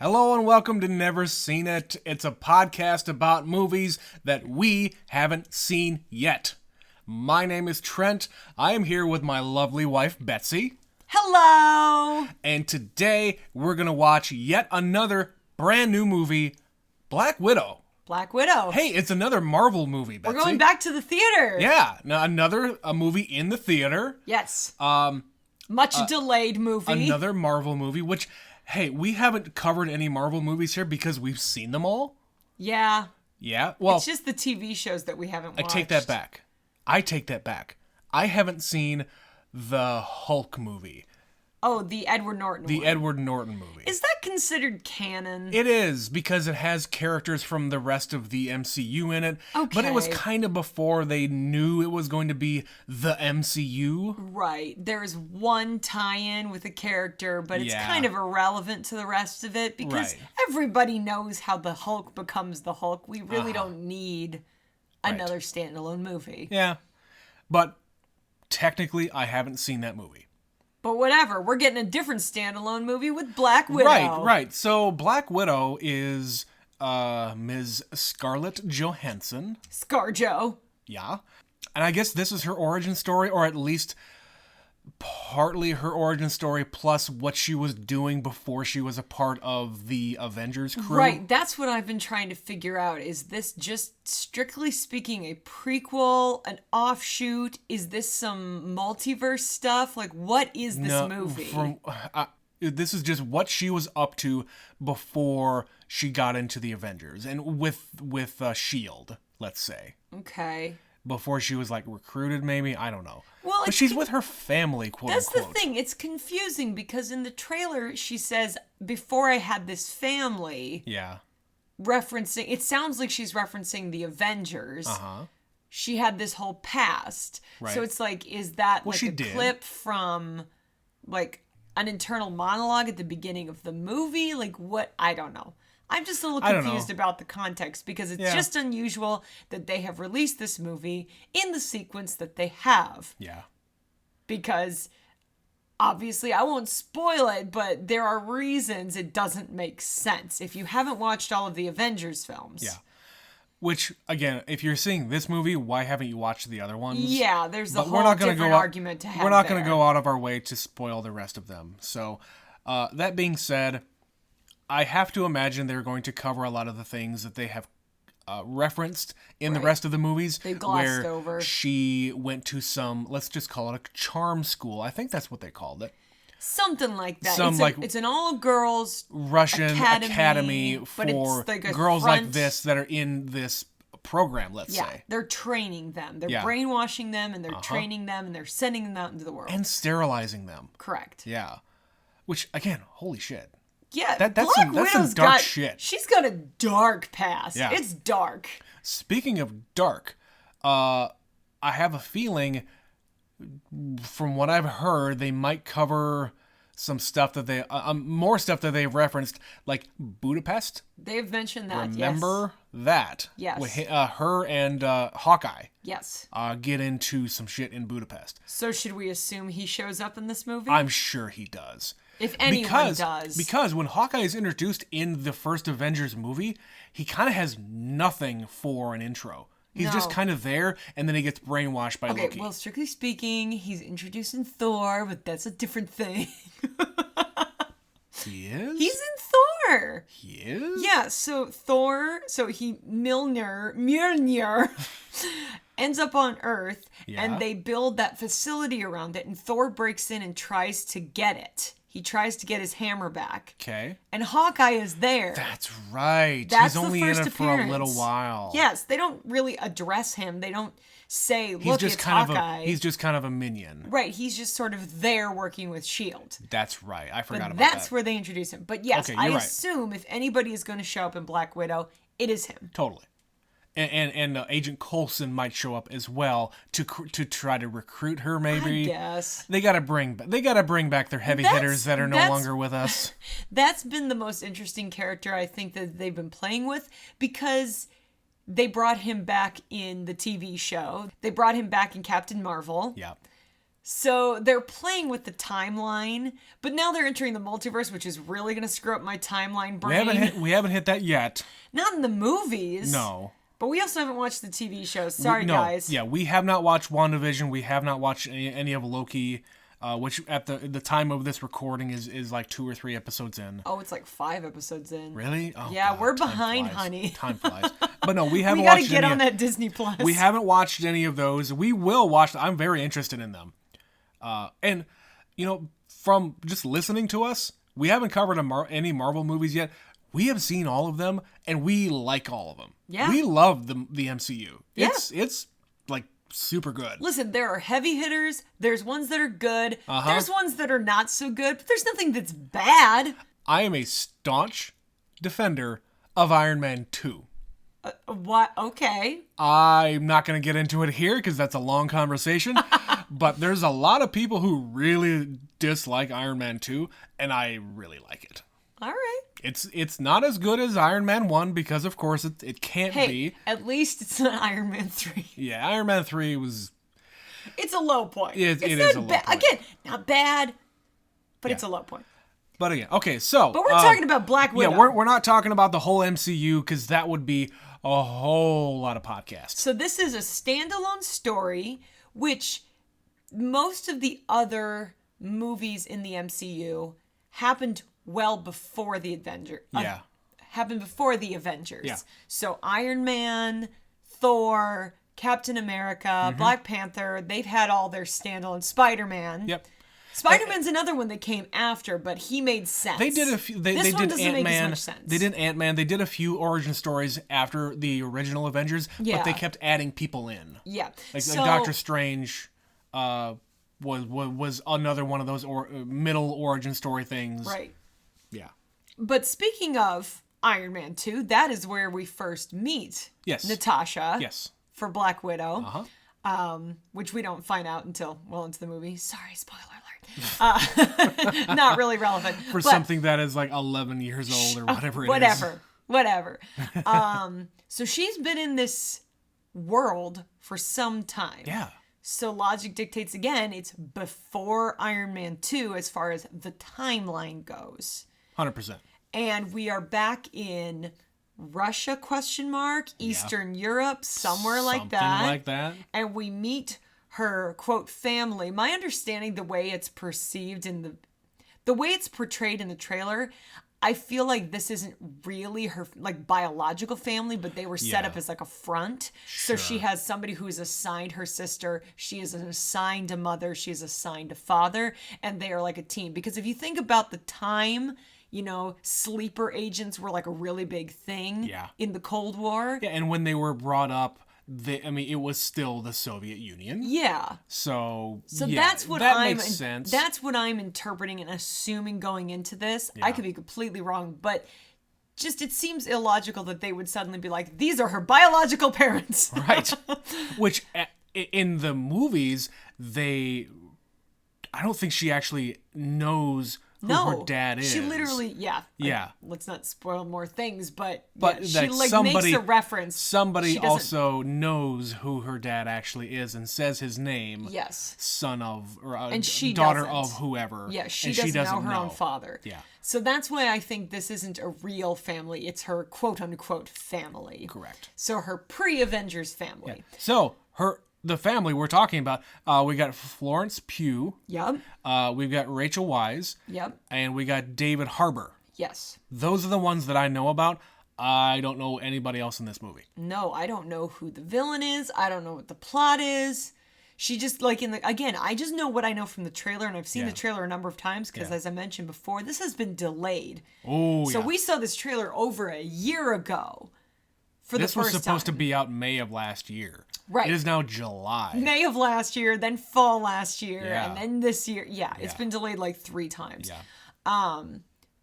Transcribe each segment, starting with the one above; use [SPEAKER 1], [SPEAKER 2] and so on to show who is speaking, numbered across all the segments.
[SPEAKER 1] Hello and welcome to Never Seen It. It's a podcast about movies that we haven't seen yet. My name is Trent. I am here with my lovely wife, Betsy.
[SPEAKER 2] Hello!
[SPEAKER 1] And today we're going to watch yet another brand new movie, Black Widow.
[SPEAKER 2] Black Widow.
[SPEAKER 1] Hey, it's another Marvel movie, Betsy.
[SPEAKER 2] We're going back to the theater.
[SPEAKER 1] Yeah, now another movie in the theater.
[SPEAKER 2] Yes. Much delayed movie.
[SPEAKER 1] Another Marvel movie, which... Hey, we haven't covered any Marvel movies here because we've seen them all.
[SPEAKER 2] Yeah.
[SPEAKER 1] Yeah? Well,
[SPEAKER 2] it's just the TV shows that we haven't watched.
[SPEAKER 1] I take that back. I haven't seen the Hulk movie.
[SPEAKER 2] Oh, the Edward Norton one.
[SPEAKER 1] The Edward Norton movie.
[SPEAKER 2] Is that considered canon?
[SPEAKER 1] It is, because it has characters from the rest of the MCU in it.
[SPEAKER 2] Okay.
[SPEAKER 1] But it was kind of before they knew it was going to be the MCU.
[SPEAKER 2] Right. There's one tie-in with a character, but it's kind of irrelevant to the rest of it because everybody knows how the Hulk becomes the Hulk. We really don't need another standalone movie.
[SPEAKER 1] Yeah. But technically, I haven't seen that movie.
[SPEAKER 2] But whatever, we're getting a different standalone movie with Black Widow.
[SPEAKER 1] Right. So Black Widow is Ms. Scarlett Johansson.
[SPEAKER 2] ScarJo.
[SPEAKER 1] Yeah. And I guess this is her origin story, or at least partly her origin story, plus what she was doing before she was a part of the Avengers crew.
[SPEAKER 2] Right, that's what I've been trying to figure out. Is this just, strictly speaking, a prequel, an offshoot? Is this some multiverse stuff? Like, what is this movie?
[SPEAKER 1] This is just what she was up to before she got into the Avengers, and with S.H.I.E.L.D., let's say.
[SPEAKER 2] Okay.
[SPEAKER 1] Before she was, like, recruited, maybe? I don't know.
[SPEAKER 2] Well,
[SPEAKER 1] but she's with her family, quote
[SPEAKER 2] That's
[SPEAKER 1] unquote.
[SPEAKER 2] the thing. It's confusing because in the trailer, she says, before I had this family...
[SPEAKER 1] Yeah.
[SPEAKER 2] Referencing... It sounds like she's referencing the Avengers.
[SPEAKER 1] Uh-huh.
[SPEAKER 2] She had this whole past.
[SPEAKER 1] Right.
[SPEAKER 2] So it's like, is that clip from, like, an internal monologue at the beginning of the movie? Like, what? I don't know. I'm just a little confused about the context because it's just unusual that they have released this movie in the sequence that they have.
[SPEAKER 1] Yeah.
[SPEAKER 2] Because obviously I won't spoil it, but there are reasons it doesn't make sense if you haven't watched all of the Avengers films.
[SPEAKER 1] Yeah. Which, again, if you're seeing this movie, why haven't you watched the other ones?
[SPEAKER 2] Yeah, there's a whole different argument to have.
[SPEAKER 1] We're not going to go out of our way to spoil the rest of them. So, that being said, I have to imagine they're going to cover a lot of the things that they have referenced in the rest of the movies.
[SPEAKER 2] They glossed over.
[SPEAKER 1] She went to some, let's just call it a charm school. I think that's what they called it.
[SPEAKER 2] Something like that. It's an all-girls
[SPEAKER 1] Russian academy for
[SPEAKER 2] like
[SPEAKER 1] girls like this that are in this program, let's say.
[SPEAKER 2] They're training them. They're brainwashing them, and they're training them, and they're sending them out into the world.
[SPEAKER 1] And sterilizing them.
[SPEAKER 2] Correct.
[SPEAKER 1] Yeah. Which, again, holy shit.
[SPEAKER 2] Yeah,
[SPEAKER 1] that's some dark shit.
[SPEAKER 2] She's got a dark past.
[SPEAKER 1] Yeah.
[SPEAKER 2] It's dark.
[SPEAKER 1] Speaking of dark, I have a feeling, from what I've heard, they might cover some stuff that more stuff that they've referenced, like Budapest.
[SPEAKER 2] They've mentioned that.
[SPEAKER 1] Remember that?
[SPEAKER 2] Yes.
[SPEAKER 1] With her and Hawkeye.
[SPEAKER 2] Yes.
[SPEAKER 1] Get into some shit in Budapest.
[SPEAKER 2] So should we assume he shows up in this movie?
[SPEAKER 1] I'm sure he does.
[SPEAKER 2] If anyone does.
[SPEAKER 1] Because when Hawkeye is introduced in the first Avengers movie, he kind of has nothing for an intro. He's just kind of there, and then he gets brainwashed by Loki.
[SPEAKER 2] Okay, well, strictly speaking, he's introducing Thor, but that's a different thing.
[SPEAKER 1] He is?
[SPEAKER 2] He's in Thor.
[SPEAKER 1] He is?
[SPEAKER 2] Yeah, so Thor, Mjolnir ends up on Earth, and they build that facility around it, and Thor breaks in and tries to get it. He tries to get his hammer back. Okay. And Hawkeye is there.
[SPEAKER 1] That's right.
[SPEAKER 2] That's
[SPEAKER 1] He's only
[SPEAKER 2] the first
[SPEAKER 1] in it
[SPEAKER 2] appearance.
[SPEAKER 1] for a little while.
[SPEAKER 2] Yes, they don't really address him. They don't say, look, it's Hawkeye.
[SPEAKER 1] He's just kind of a minion.
[SPEAKER 2] Right, he's just sort of there working with S.H.I.E.L.D.
[SPEAKER 1] That's right. I forgot about
[SPEAKER 2] that.
[SPEAKER 1] That's
[SPEAKER 2] where they introduce him. But yes, I assume if anybody is going to show up in Black Widow, it is him.
[SPEAKER 1] Totally. And Agent Coulson might show up as well to try to recruit her. Maybe
[SPEAKER 2] I guess
[SPEAKER 1] they gotta bring back their heavy hitters that are no longer with us.
[SPEAKER 2] That's been the most interesting character I think that they've been playing with, because they brought him back in the TV show. They brought him back in Captain Marvel.
[SPEAKER 1] Yeah.
[SPEAKER 2] So they're playing with the timeline, but now they're entering the multiverse, which is really going to screw up my timeline brain.
[SPEAKER 1] We haven't hit that yet.
[SPEAKER 2] Not in the movies.
[SPEAKER 1] No.
[SPEAKER 2] But we also haven't watched the TV shows. Sorry, guys.
[SPEAKER 1] Yeah, we have not watched WandaVision. We have not watched any of Loki, which at the time of this recording is like 2 or 3 episodes in.
[SPEAKER 2] Oh, it's like 5 episodes in.
[SPEAKER 1] Really? Oh,
[SPEAKER 2] yeah,
[SPEAKER 1] God,
[SPEAKER 2] we're behind, honey.
[SPEAKER 1] Time flies. But no, we haven't
[SPEAKER 2] we gotta
[SPEAKER 1] watched
[SPEAKER 2] get
[SPEAKER 1] any
[SPEAKER 2] on that Disney Plus.
[SPEAKER 1] We haven't watched any of those. We will watch. I'm very interested in them. And, from just listening to us, we haven't covered any Marvel movies yet. We have seen all of them, and we like all of them.
[SPEAKER 2] Yeah.
[SPEAKER 1] We love the MCU.
[SPEAKER 2] Yeah.
[SPEAKER 1] It's like super good.
[SPEAKER 2] Listen, there are heavy hitters. There's ones that are good. There's ones that are not so good, but there's nothing that's bad.
[SPEAKER 1] I am a staunch defender of Iron Man 2.
[SPEAKER 2] What? Okay.
[SPEAKER 1] I'm not going to get into it here because that's a long conversation, but there's a lot of people who really dislike Iron Man 2, and I really like it.
[SPEAKER 2] All right.
[SPEAKER 1] It's not as good as Iron Man 1 because, of course, it can't be.
[SPEAKER 2] At least it's not Iron Man 3.
[SPEAKER 1] Yeah, Iron Man 3 was...
[SPEAKER 2] It's a low point.
[SPEAKER 1] It is a low point.
[SPEAKER 2] Again, not bad, but
[SPEAKER 1] Yeah.
[SPEAKER 2] it's a low point.
[SPEAKER 1] But again, okay, so...
[SPEAKER 2] But we're talking about Black Widow.
[SPEAKER 1] Yeah, we're not talking about the whole MCU because that would be a whole lot of podcasts.
[SPEAKER 2] So this is a standalone story, which most of the other movies in the MCU happened well before the Avengers.
[SPEAKER 1] Yeah.
[SPEAKER 2] Happened before the Avengers.
[SPEAKER 1] Yeah.
[SPEAKER 2] So Iron Man, Thor, Captain America, Black Panther, they've had all their standalone. Spider-Man.
[SPEAKER 1] Yep.
[SPEAKER 2] Spider-Man's another one that came after, but he made sense.
[SPEAKER 1] They did a few. They
[SPEAKER 2] this one
[SPEAKER 1] did
[SPEAKER 2] doesn't
[SPEAKER 1] Ant-Man.
[SPEAKER 2] make as much sense.
[SPEAKER 1] They did Ant-Man. They did a few origin stories after the original Avengers, but they kept adding people in.
[SPEAKER 2] Yeah.
[SPEAKER 1] Like Doctor Strange was another one of those middle origin story things.
[SPEAKER 2] Right.
[SPEAKER 1] Yeah.
[SPEAKER 2] But speaking of Iron Man 2, that is where we first meet Natasha.
[SPEAKER 1] Yes.
[SPEAKER 2] For Black Widow.
[SPEAKER 1] Uh-huh.
[SPEAKER 2] Which we don't find out until well into the movie. Sorry, spoiler alert. Not really relevant.
[SPEAKER 1] For something that is like 11 years old or whatever it is.
[SPEAKER 2] Whatever. So she's been in this world for some time.
[SPEAKER 1] Yeah.
[SPEAKER 2] So logic dictates again, it's before Iron Man 2 as far as the timeline goes.
[SPEAKER 1] 100%.
[SPEAKER 2] And we are back in Russia, Eastern Europe, somewhere like that.
[SPEAKER 1] Something like that.
[SPEAKER 2] And we meet her, quote, family. My understanding, the way it's perceived in the way it's portrayed in the trailer, I feel like this isn't really her like biological family, but they were set up as like a front.
[SPEAKER 1] Sure.
[SPEAKER 2] So she has somebody who's assigned her sister. She is assigned a mother. She's assigned a father, and they are like a team. Because if you think about the time, sleeper agents were like a really big thing in the Cold War.
[SPEAKER 1] Yeah, and when they were brought up, it was still the Soviet Union.
[SPEAKER 2] Yeah.
[SPEAKER 1] So
[SPEAKER 2] that's what
[SPEAKER 1] makes sense.
[SPEAKER 2] That's what I'm interpreting and assuming going into this.
[SPEAKER 1] Yeah.
[SPEAKER 2] I could be completely wrong, but just it seems illogical that they would suddenly be like, these are her biological parents.
[SPEAKER 1] Right. Which in the movies, I don't think she actually knows who her dad is.
[SPEAKER 2] She literally,
[SPEAKER 1] yeah.
[SPEAKER 2] Let's not spoil more things, but
[SPEAKER 1] she
[SPEAKER 2] makes a reference.
[SPEAKER 1] Somebody also knows who her dad actually is and says his name.
[SPEAKER 2] Yes.
[SPEAKER 1] Son of, or
[SPEAKER 2] and she
[SPEAKER 1] daughter
[SPEAKER 2] doesn't.
[SPEAKER 1] of whoever.
[SPEAKER 2] Yeah, she doesn't know her own father.
[SPEAKER 1] Yeah.
[SPEAKER 2] So that's why I think this isn't a real family. It's her quote unquote family.
[SPEAKER 1] Correct.
[SPEAKER 2] So her pre-Avengers family.
[SPEAKER 1] Yeah. So the family we're talking about, we got Florence Pugh.
[SPEAKER 2] Yep.
[SPEAKER 1] We've got Rachel Weisz.
[SPEAKER 2] Yep.
[SPEAKER 1] And we got David Harbour.
[SPEAKER 2] Yes.
[SPEAKER 1] Those are the ones that I know about. I don't know anybody else in this movie.
[SPEAKER 2] No, I don't know who the villain is. I don't know what the plot is. She just, I just know what I know from the trailer, and I've seen the trailer a number of times, because as I mentioned before, this has been delayed. So we saw this trailer over a year ago for the first time. This was
[SPEAKER 1] supposed to be out May of last year.
[SPEAKER 2] Right.
[SPEAKER 1] It is now July.
[SPEAKER 2] May of last year, then fall last year, and then this year. Yeah, it's been delayed like 3 times.
[SPEAKER 1] Yeah.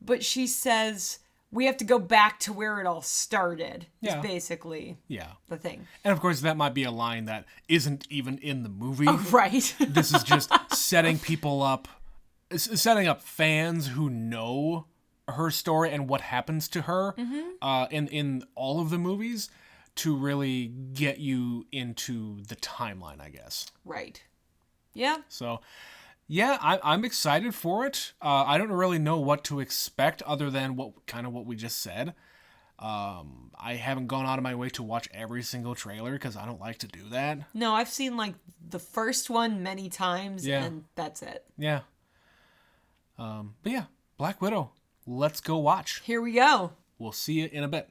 [SPEAKER 2] But she says we have to go back to where it all started. Yeah. Is basically the thing.
[SPEAKER 1] And of course, that might be a line that isn't even in the movie.
[SPEAKER 2] Oh, right.
[SPEAKER 1] This is just setting people up, setting up fans who know her story and what happens to her in all of the movies, to really get you into the timeline, I guess.
[SPEAKER 2] Right. Yeah.
[SPEAKER 1] So, yeah, I'm excited for it. I don't really know what to expect other than what we just said. I haven't gone out of my way to watch every single trailer because I don't like to do that.
[SPEAKER 2] No, I've seen like the first one many times, and that's it.
[SPEAKER 1] Yeah. But yeah, Black Widow. Let's go watch.
[SPEAKER 2] Here we go.
[SPEAKER 1] We'll see you in a bit.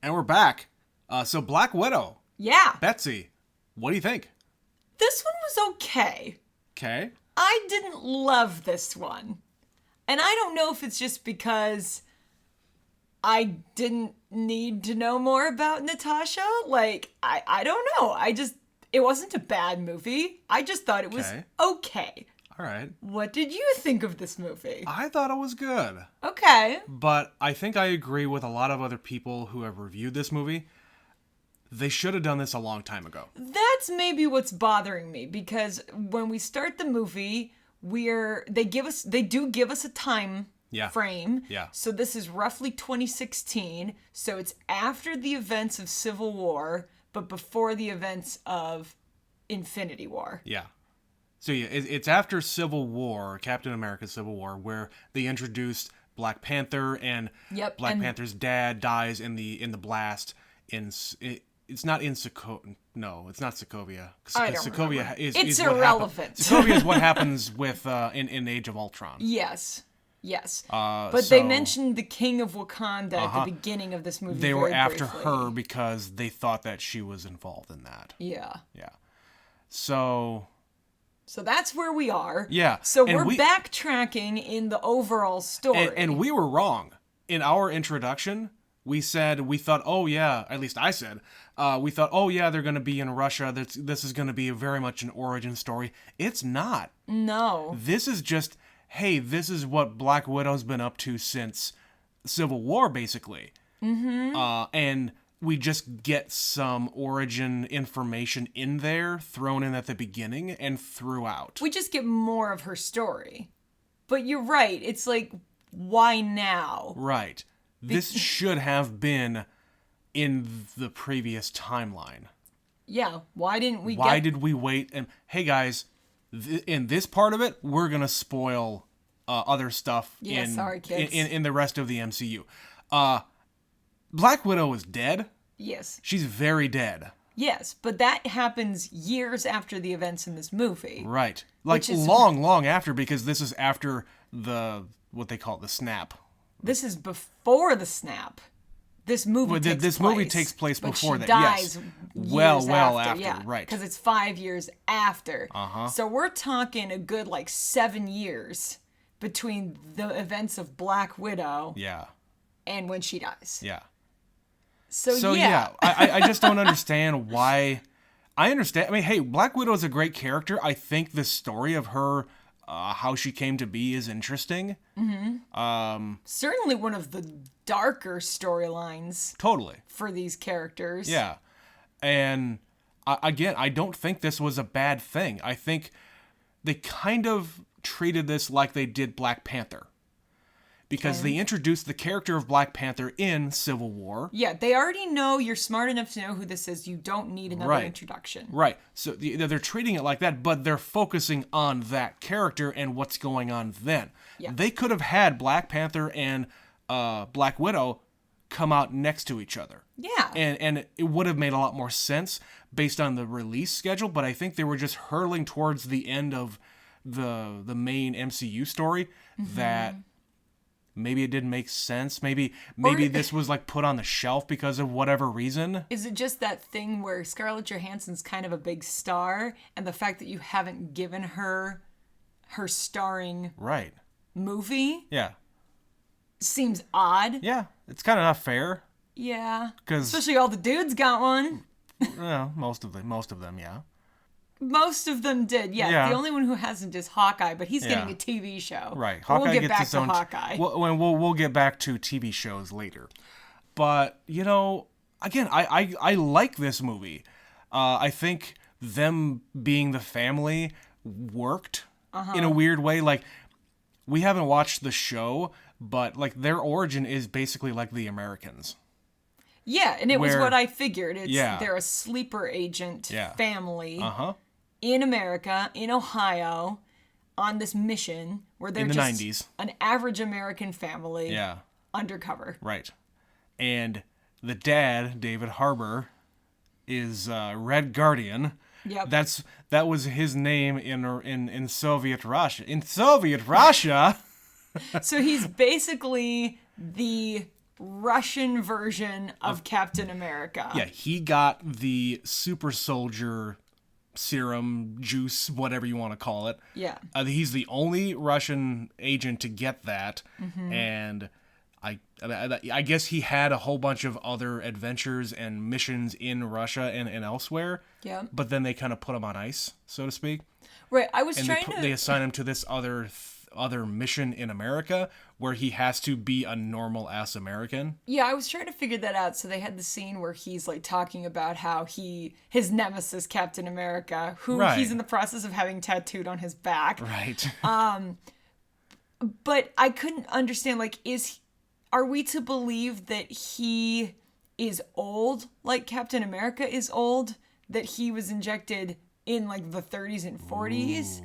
[SPEAKER 1] And we're back. So Black Widow.
[SPEAKER 2] Yeah.
[SPEAKER 1] Betsy, what do you think?
[SPEAKER 2] This one was okay.
[SPEAKER 1] Okay.
[SPEAKER 2] I didn't love this one. And I don't know if it's just because I didn't need to know more about Natasha. Like, I don't know. It wasn't a bad movie. I just thought it was okay.
[SPEAKER 1] All right.
[SPEAKER 2] What did you think of this movie?
[SPEAKER 1] I thought it was good.
[SPEAKER 2] Okay.
[SPEAKER 1] But I think I agree with a lot of other people who have reviewed this movie. They should have done this a long time ago.
[SPEAKER 2] That's maybe what's bothering me, because when we start the movie, they do give us a time frame.
[SPEAKER 1] Yeah.
[SPEAKER 2] So this is roughly 2016. So it's after the events of Civil War, but before the events of Infinity War.
[SPEAKER 1] Yeah. So yeah, it's after Civil War, Captain America's Civil War, where they introduced Black Panther, and Black Panther's dad dies in the blast. It's not in Sokovia. No, it's not Sokovia.
[SPEAKER 2] I don't
[SPEAKER 1] Sokovia
[SPEAKER 2] remember.
[SPEAKER 1] is
[SPEAKER 2] It's
[SPEAKER 1] what
[SPEAKER 2] irrelevant.
[SPEAKER 1] Sokovia is what happens with in Age of Ultron.
[SPEAKER 2] Yes. But they mentioned the King of Wakanda at the beginning of this movie.
[SPEAKER 1] They were after
[SPEAKER 2] briefly.
[SPEAKER 1] her because they thought that she was involved in that.
[SPEAKER 2] Yeah.
[SPEAKER 1] So
[SPEAKER 2] that's where we are.
[SPEAKER 1] Yeah.
[SPEAKER 2] So we're backtracking in the overall story.
[SPEAKER 1] And we were wrong. In our introduction, we thought, oh yeah, at least I said, we thought, oh yeah, they're going to be in Russia. This is going to be very much an origin story. It's not.
[SPEAKER 2] No.
[SPEAKER 1] This is just, hey, this is what Black Widow's been up to since Civil War, basically. Mm-hmm. And we just get some origin information in there, thrown in at the beginning and throughout.
[SPEAKER 2] We just get more of her story. But you're right. It's like, why now?
[SPEAKER 1] Right. This should have been in the previous timeline.
[SPEAKER 2] Yeah. Why didn't we
[SPEAKER 1] Why did we wait? And hey, guys, in this part of it, we're going to spoil other stuff
[SPEAKER 2] sorry, kids.
[SPEAKER 1] In the rest of the MCU. Black Widow is dead.
[SPEAKER 2] Yes.
[SPEAKER 1] She's very dead.
[SPEAKER 2] Yes, but that happens years after the events in this movie.
[SPEAKER 1] Right. Like long after, because this is after what they call the snap.
[SPEAKER 2] This is before the snap. This movie
[SPEAKER 1] takes place before that.
[SPEAKER 2] She dies
[SPEAKER 1] yes.
[SPEAKER 2] Well after,
[SPEAKER 1] yeah, right.
[SPEAKER 2] Because it's 5 years after.
[SPEAKER 1] Uh-huh.
[SPEAKER 2] So we're talking a good 7 years between the events of Black Widow and when she dies.
[SPEAKER 1] Yeah.
[SPEAKER 2] So
[SPEAKER 1] yeah, I just don't understand why. I understand. I mean, hey, Black Widow is a great character. I think the story of her, how she came to be, is interesting.
[SPEAKER 2] Mm-hmm. Certainly one of the darker storylines.
[SPEAKER 1] Totally.
[SPEAKER 2] For these characters.
[SPEAKER 1] Yeah. And again, I don't think this was a bad thing. I think they kind of treated this like they did Black Panther. Because they introduced the character of Black Panther in Civil War.
[SPEAKER 2] Yeah, they already know you're smart enough to know who this is. You don't need another introduction.
[SPEAKER 1] Right. So they're treating it like that, but they're focusing on that character and what's going on then. Yeah. They could have had Black Panther and Black Widow come out next to each other.
[SPEAKER 2] Yeah.
[SPEAKER 1] And it would have made a lot more sense based on the release schedule, but I think they were just hurtling towards the end of the main MCU story that... Maybe it didn't make sense. Maybe this was put on the shelf because of whatever reason.
[SPEAKER 2] Is it just that thing where Scarlett Johansson's kind of a big star, and the fact that you haven't given her starring movie?
[SPEAKER 1] Yeah.
[SPEAKER 2] Seems odd.
[SPEAKER 1] Yeah, it's kind of not fair.
[SPEAKER 2] Yeah. Especially all the dudes got one.
[SPEAKER 1] Well, most of them, yeah.
[SPEAKER 2] Most of them did, yeah. The only one who hasn't is Hawkeye, but he's getting a TV show.
[SPEAKER 1] Right.
[SPEAKER 2] Hawkeye we'll get
[SPEAKER 1] gets
[SPEAKER 2] back
[SPEAKER 1] its
[SPEAKER 2] to
[SPEAKER 1] own
[SPEAKER 2] Hawkeye.
[SPEAKER 1] We'll get back to TV shows later. But, you know, again, I like this movie. I think them being the family worked in a weird way. Like, we haven't watched the show, but, like, their origin is basically like the Americans.
[SPEAKER 2] Yeah, and it was what I figured. They're a sleeper agent family in America, in Ohio, on this mission where they're
[SPEAKER 1] in the
[SPEAKER 2] just
[SPEAKER 1] 90s.
[SPEAKER 2] An average American family undercover.
[SPEAKER 1] Right. And the dad, David Harbour, is Red Guardian.
[SPEAKER 2] Yep.
[SPEAKER 1] That was his name in Soviet Russia. In Soviet Russia.
[SPEAKER 2] So he's basically the Russian version of Captain America.
[SPEAKER 1] Yeah, he got the super soldier serum, juice, whatever you want to call it.
[SPEAKER 2] Yeah.
[SPEAKER 1] He's the only Russian agent to get that, and I guess he had a whole bunch of other adventures and missions in Russia and elsewhere.
[SPEAKER 2] Yeah.
[SPEAKER 1] But then they kind of put him on ice, so to speak.
[SPEAKER 2] Right.
[SPEAKER 1] They assign him to this other mission in America where he has to be a normal ass American.
[SPEAKER 2] Yeah, I was trying to figure that out. So they had the scene where he's like talking about how his nemesis Captain America, who he's in the process of having tattooed on his back.
[SPEAKER 1] Right.
[SPEAKER 2] But I couldn't understand, like, are we to believe that he is old, like Captain America is old, that he was injected in like the 30s and 40s?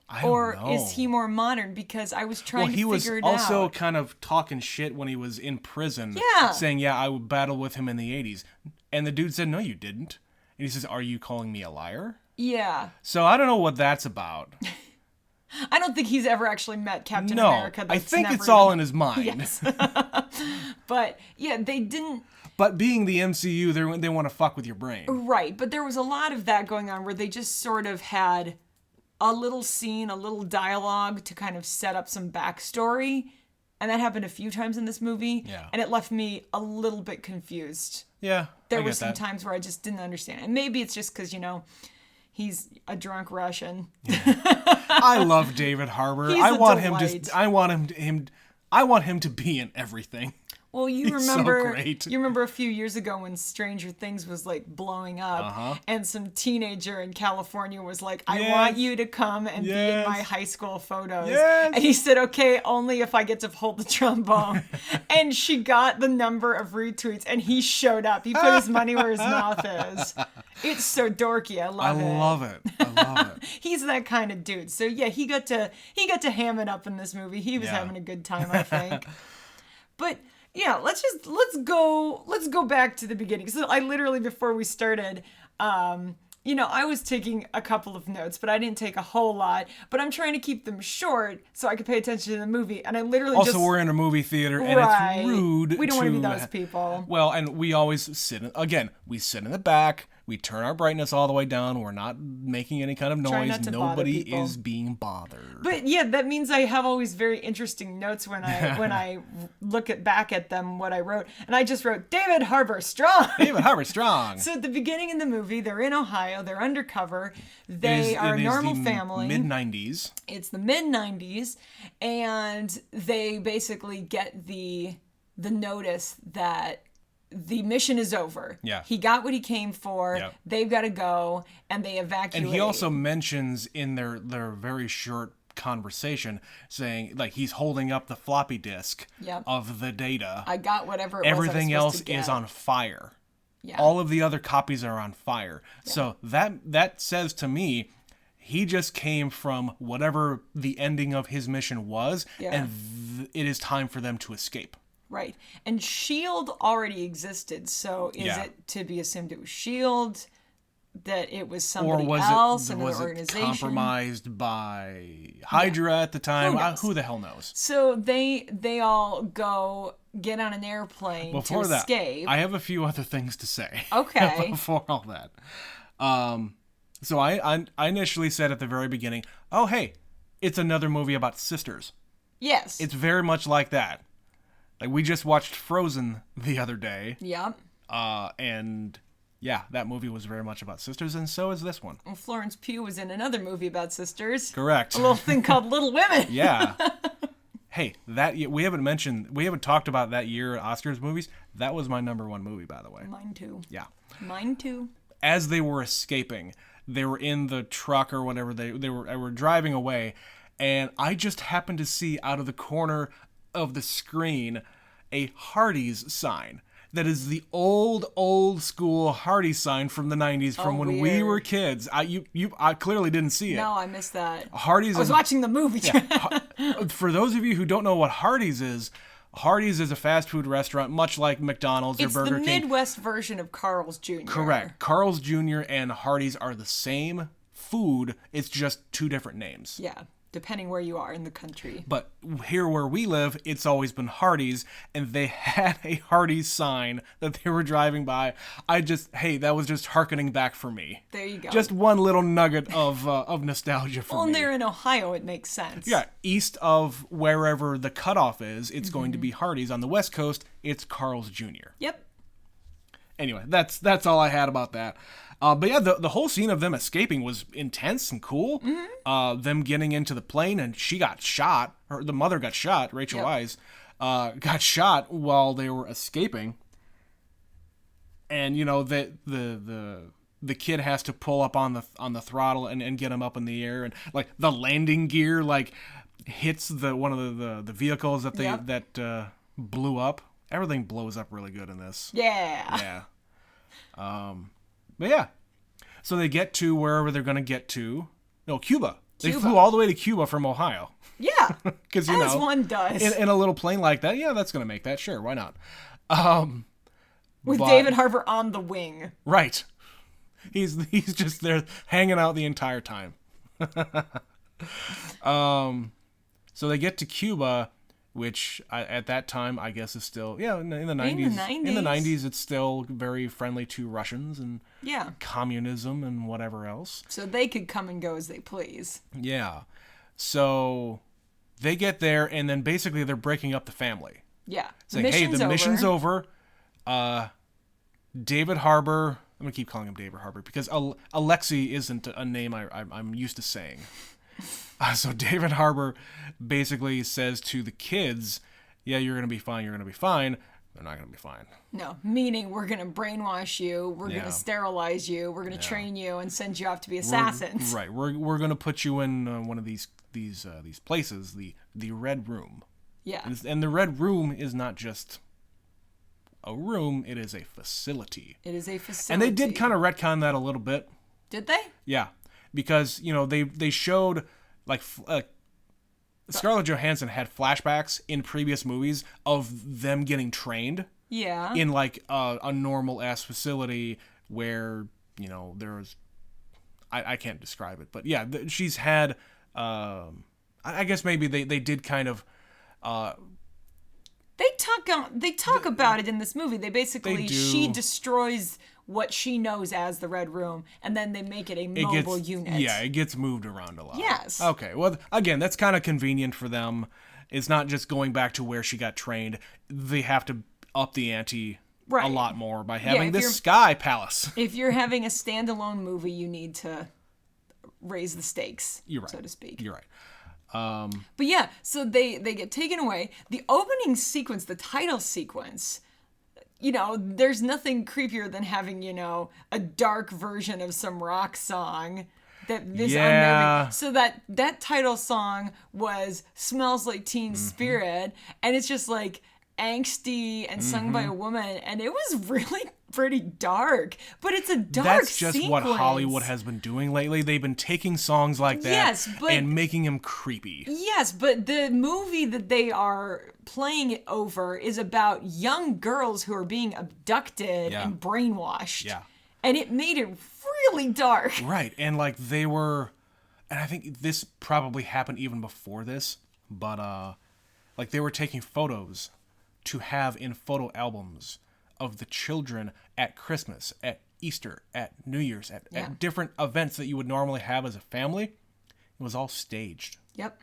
[SPEAKER 1] I don't know.
[SPEAKER 2] Is he more modern? Because I was trying to figure it out.
[SPEAKER 1] He was also kind of talking shit when he was in prison.
[SPEAKER 2] Yeah.
[SPEAKER 1] Saying, I would battle with him in the 80s. And the dude said, no, you didn't. And he says, are you calling me a liar?
[SPEAKER 2] Yeah.
[SPEAKER 1] So I don't know what that's about.
[SPEAKER 2] I don't think he's ever actually met Captain America.
[SPEAKER 1] I think it's all in his mind.
[SPEAKER 2] Yes. But, yeah, they didn't...
[SPEAKER 1] But being the MCU, they want to fuck with your brain.
[SPEAKER 2] Right, but there was a lot of that going on where they just sort of had a little scene, a little dialogue to kind of set up some backstory. And that happened a few times in this movie.
[SPEAKER 1] Yeah.
[SPEAKER 2] And it left me a little bit confused.
[SPEAKER 1] Yeah,
[SPEAKER 2] There were some times where I just didn't understand. And maybe it's just because, he's a drunk Russian.
[SPEAKER 1] Yeah. I love David Harbour. I want him to be in everything.
[SPEAKER 2] Well, you
[SPEAKER 1] He's
[SPEAKER 2] remember
[SPEAKER 1] so great.
[SPEAKER 2] You remember a few years ago when Stranger Things was like blowing up, and some teenager in California was like, "I want you to come and be in my high school photos."
[SPEAKER 1] Yes.
[SPEAKER 2] And he said, "Okay, only if I get to hold the trombone." And she got the number of retweets, and he showed up. He put his money where his mouth is. It's so dorky. I love it.
[SPEAKER 1] I love it.
[SPEAKER 2] He's that kind of dude. So yeah, he got to ham it up in this movie. He was having a good time, I think. But yeah, let's go back to the beginning. So I literally, before we started, I was taking a couple of notes, but I didn't take a whole lot. But I'm trying to keep them short so I could pay attention to the movie. And I literally
[SPEAKER 1] we're in a movie theater, and it's rude.
[SPEAKER 2] We don't want to be those people.
[SPEAKER 1] Well, and we always sit in the back. We turn our brightness all the way down. We're not making any kind of noise. Nobody is being bothered.
[SPEAKER 2] But yeah, that means I have always very interesting notes when I look back at them, what I wrote. And I just wrote, David Harbour strong.
[SPEAKER 1] David Harbour strong.
[SPEAKER 2] So at the beginning of the movie, they're in Ohio. They're undercover. They are a normal family.
[SPEAKER 1] Mid-90s.
[SPEAKER 2] It's the mid-90s. And they basically get the notice that the mission is over.
[SPEAKER 1] Yeah.
[SPEAKER 2] He got what he came for.
[SPEAKER 1] Yep. They've
[SPEAKER 2] got to go, and they evacuate.
[SPEAKER 1] And he also mentions in their very short conversation saying, like, he's holding up the floppy disk of the data.
[SPEAKER 2] I got whatever it
[SPEAKER 1] Everything else is on fire.
[SPEAKER 2] Yeah.
[SPEAKER 1] All of the other copies are on fire. Yeah. So that says to me, he just came from whatever the ending of his mission was, and it is time for them to escape.
[SPEAKER 2] Right. And S.H.I.E.L.D. already existed, so is it to be assumed it was S.H.I.E.L.D., that it was somebody else, another organization?
[SPEAKER 1] Was it compromised by Hydra at the time? Who the hell knows? So
[SPEAKER 2] they all go get on an airplane to escape.
[SPEAKER 1] I have a few other things to say.
[SPEAKER 2] Okay.
[SPEAKER 1] Before all that. So I initially said at the very beginning, oh, hey, it's another movie about sisters.
[SPEAKER 2] Yes.
[SPEAKER 1] It's very much like that. Like, we just watched Frozen the other day.
[SPEAKER 2] Yep.
[SPEAKER 1] And Yeah, that movie was very much about sisters, and so is this one.
[SPEAKER 2] Well, Florence Pugh was in another movie about sisters.
[SPEAKER 1] Correct.
[SPEAKER 2] A little thing called Little Women.
[SPEAKER 1] Yeah. Hey, we haven't talked about that year Oscars movies. That was my number one movie, by the way.
[SPEAKER 2] Mine too.
[SPEAKER 1] Yeah.
[SPEAKER 2] Mine too.
[SPEAKER 1] As they were escaping, they were in the truck or whatever, they were driving away, and I just happened to see out of the corner of the screen a Hardee's sign. That is the old school Hardee's sign from the 90s, from when we were kids. I clearly didn't see it.
[SPEAKER 2] No, I missed that.
[SPEAKER 1] Hardee's.
[SPEAKER 2] I was watching the movie.
[SPEAKER 1] Yeah. For those of you who don't know what Hardee's is a fast food restaurant, much like McDonald's or Burger King.
[SPEAKER 2] It's the Midwest version of Carl's Jr.
[SPEAKER 1] Correct. Carl's Jr. and Hardee's are the same food. It's just two different names.
[SPEAKER 2] Yeah. Depending where you are in the country.
[SPEAKER 1] But here where we live, it's always been Hardee's, and they had a Hardee's sign that they were driving by. That was just hearkening back for me.
[SPEAKER 2] There you go.
[SPEAKER 1] Just one little nugget of nostalgia for me.
[SPEAKER 2] Well, they're in Ohio, it makes sense.
[SPEAKER 1] Yeah, east of wherever the cutoff is, it's going to be Hardee's. On the West Coast, it's Carl's Jr.
[SPEAKER 2] Yep.
[SPEAKER 1] Anyway, that's all I had about that. But yeah, the whole scene of them escaping was intense and cool. Mm-hmm. Them getting into the plane, and she got shot. The mother got shot. Rachel Weisz got shot while they were escaping. And the kid has to pull up on the throttle and get him up in the air, and like the landing gear hits one of the vehicles that blew up. Everything blows up really good in this.
[SPEAKER 2] Yeah.
[SPEAKER 1] Yeah. But yeah, so they get to wherever they're going to get to. No, Cuba. They flew all the way to Cuba from Ohio.
[SPEAKER 2] Yeah,
[SPEAKER 1] because
[SPEAKER 2] as one does.
[SPEAKER 1] In a little plane like that, yeah, that's going to make that. Sure, why not?
[SPEAKER 2] With David Harbour on the wing.
[SPEAKER 1] Right. He's just there hanging out the entire time. So they get to Cuba, which at that time I guess is still in the 90s. In the 90s, it's still very friendly to Russians and communism and whatever else.
[SPEAKER 2] So they could come and go as they please.
[SPEAKER 1] Yeah. So they get there, and then basically they're breaking up the family.
[SPEAKER 2] Yeah.
[SPEAKER 1] Saying, hey, the mission's over. David Harbour. I'm gonna keep calling him David Harbour because Alexei isn't a name I'm used to saying. So David Harbour basically says to the kids, yeah, you're going to be fine. You're going to be fine. They're not going to be fine.
[SPEAKER 2] No, meaning we're going to brainwash you. We're going to sterilize you. We're going to train you and send you off to be assassins.
[SPEAKER 1] We're going to put you in one of these places, the Red Room.
[SPEAKER 2] Yeah.
[SPEAKER 1] And the Red Room is not just a room. It is a facility.
[SPEAKER 2] It is a facility.
[SPEAKER 1] And they did kind of retcon that a little bit.
[SPEAKER 2] Did they?
[SPEAKER 1] Yeah. Because, they showed... Scarlett Johansson had flashbacks in previous movies of them getting trained.
[SPEAKER 2] Yeah.
[SPEAKER 1] In a normal ass facility where there's, I can't describe it, but yeah, she's had. I guess maybe they did kind of.
[SPEAKER 2] They talk about it in this movie. They basically she destroys what she knows as the Red Room, and then they make it a mobile unit.
[SPEAKER 1] Yeah, it gets moved around a lot.
[SPEAKER 2] Yes.
[SPEAKER 1] Okay, well, again, that's kind of convenient for them. It's not just going back to where she got trained. They have to up the ante a lot more by having this sky palace.
[SPEAKER 2] If you're having a standalone movie, you need to raise the stakes, so to speak.
[SPEAKER 1] You're right.
[SPEAKER 2] But yeah, so they get taken away. The opening sequence, the title sequence... there's nothing creepier than having, a dark version of some rock song that is unnerving. So that title song was Smells Like Teen Spirit, and it's just like angsty and sung by a woman, and it was really pretty dark, but it's a dark
[SPEAKER 1] That's just
[SPEAKER 2] sequence.
[SPEAKER 1] What Hollywood has been doing lately. They've been taking songs like that and making them creepy.
[SPEAKER 2] Yes, but the movie that they are playing it over is about young girls who are being abducted and brainwashed.
[SPEAKER 1] Yeah.
[SPEAKER 2] And it made it really dark.
[SPEAKER 1] Right, and they were, and I think this probably happened even before this, but they were taking photos to have in photo albums of the children at Christmas, at Easter, at New Year's, at different events that you would normally have as a family. It was all staged.
[SPEAKER 2] Yep.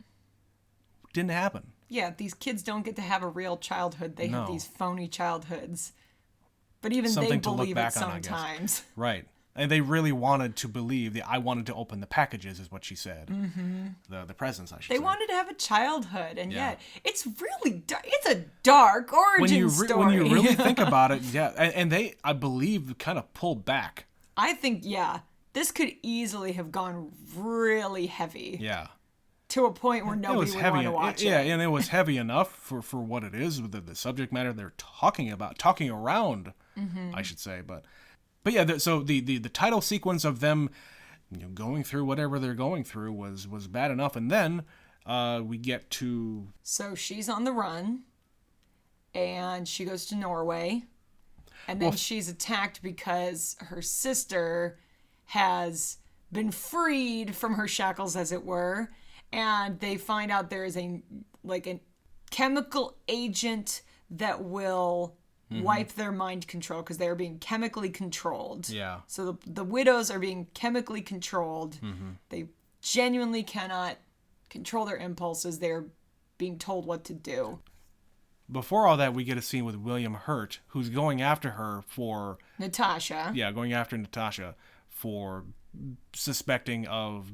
[SPEAKER 1] Didn't happen.
[SPEAKER 2] Yeah, these kids don't get to have a real childhood. They have these phony childhoods. But even
[SPEAKER 1] something
[SPEAKER 2] they believe it sometimes.
[SPEAKER 1] Right. And they really wanted to believe I wanted to open the packages, is what she said. The presents, I should say.
[SPEAKER 2] They wanted to have a childhood, and yet it's really it's a dark origin story.
[SPEAKER 1] When you really think about it, yeah. And they, I believe, kind of pulled back.
[SPEAKER 2] I think, this could easily have gone really heavy.
[SPEAKER 1] Yeah.
[SPEAKER 2] To a point where nobody would want to watch it.
[SPEAKER 1] Yeah, and it was heavy enough for what it is, with the subject matter they're talking around, I should say. But yeah, so the title sequence of them going through whatever they're going through was bad enough. And then we get to...
[SPEAKER 2] So she's on the run, and she goes to Norway, and then she's attacked because her sister has been freed from her shackles, as it were. And they find out there is a chemical agent that will wipe their mind control, because they are being chemically controlled.
[SPEAKER 1] Yeah.
[SPEAKER 2] So the widows are being chemically controlled. They genuinely cannot control their impulses. They're being told what to do.
[SPEAKER 1] Before all that, we get a scene with William Hurt, who's going after her for...
[SPEAKER 2] Natasha.
[SPEAKER 1] Yeah, going after Natasha for suspecting of...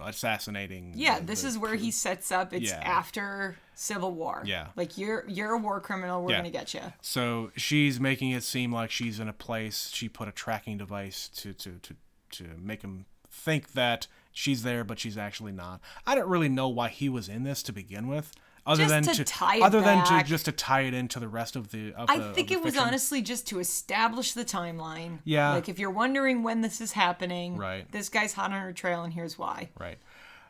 [SPEAKER 1] assassinating.
[SPEAKER 2] Yeah, this is where he sets up. It's after Civil War.
[SPEAKER 1] Yeah.
[SPEAKER 2] Like, you're a war criminal. We're going to get you.
[SPEAKER 1] So she's making it seem like she's in a place. She put a tracking device to make him think that she's there, but she's actually not. I don't really know why he was in this to begin with. Other than to tie it into the rest of the
[SPEAKER 2] I think it was honestly just to establish the timeline.
[SPEAKER 1] Yeah.
[SPEAKER 2] Like, if you're wondering when this is happening,
[SPEAKER 1] right.
[SPEAKER 2] This guy's hot on her trail, and here's why.
[SPEAKER 1] Right.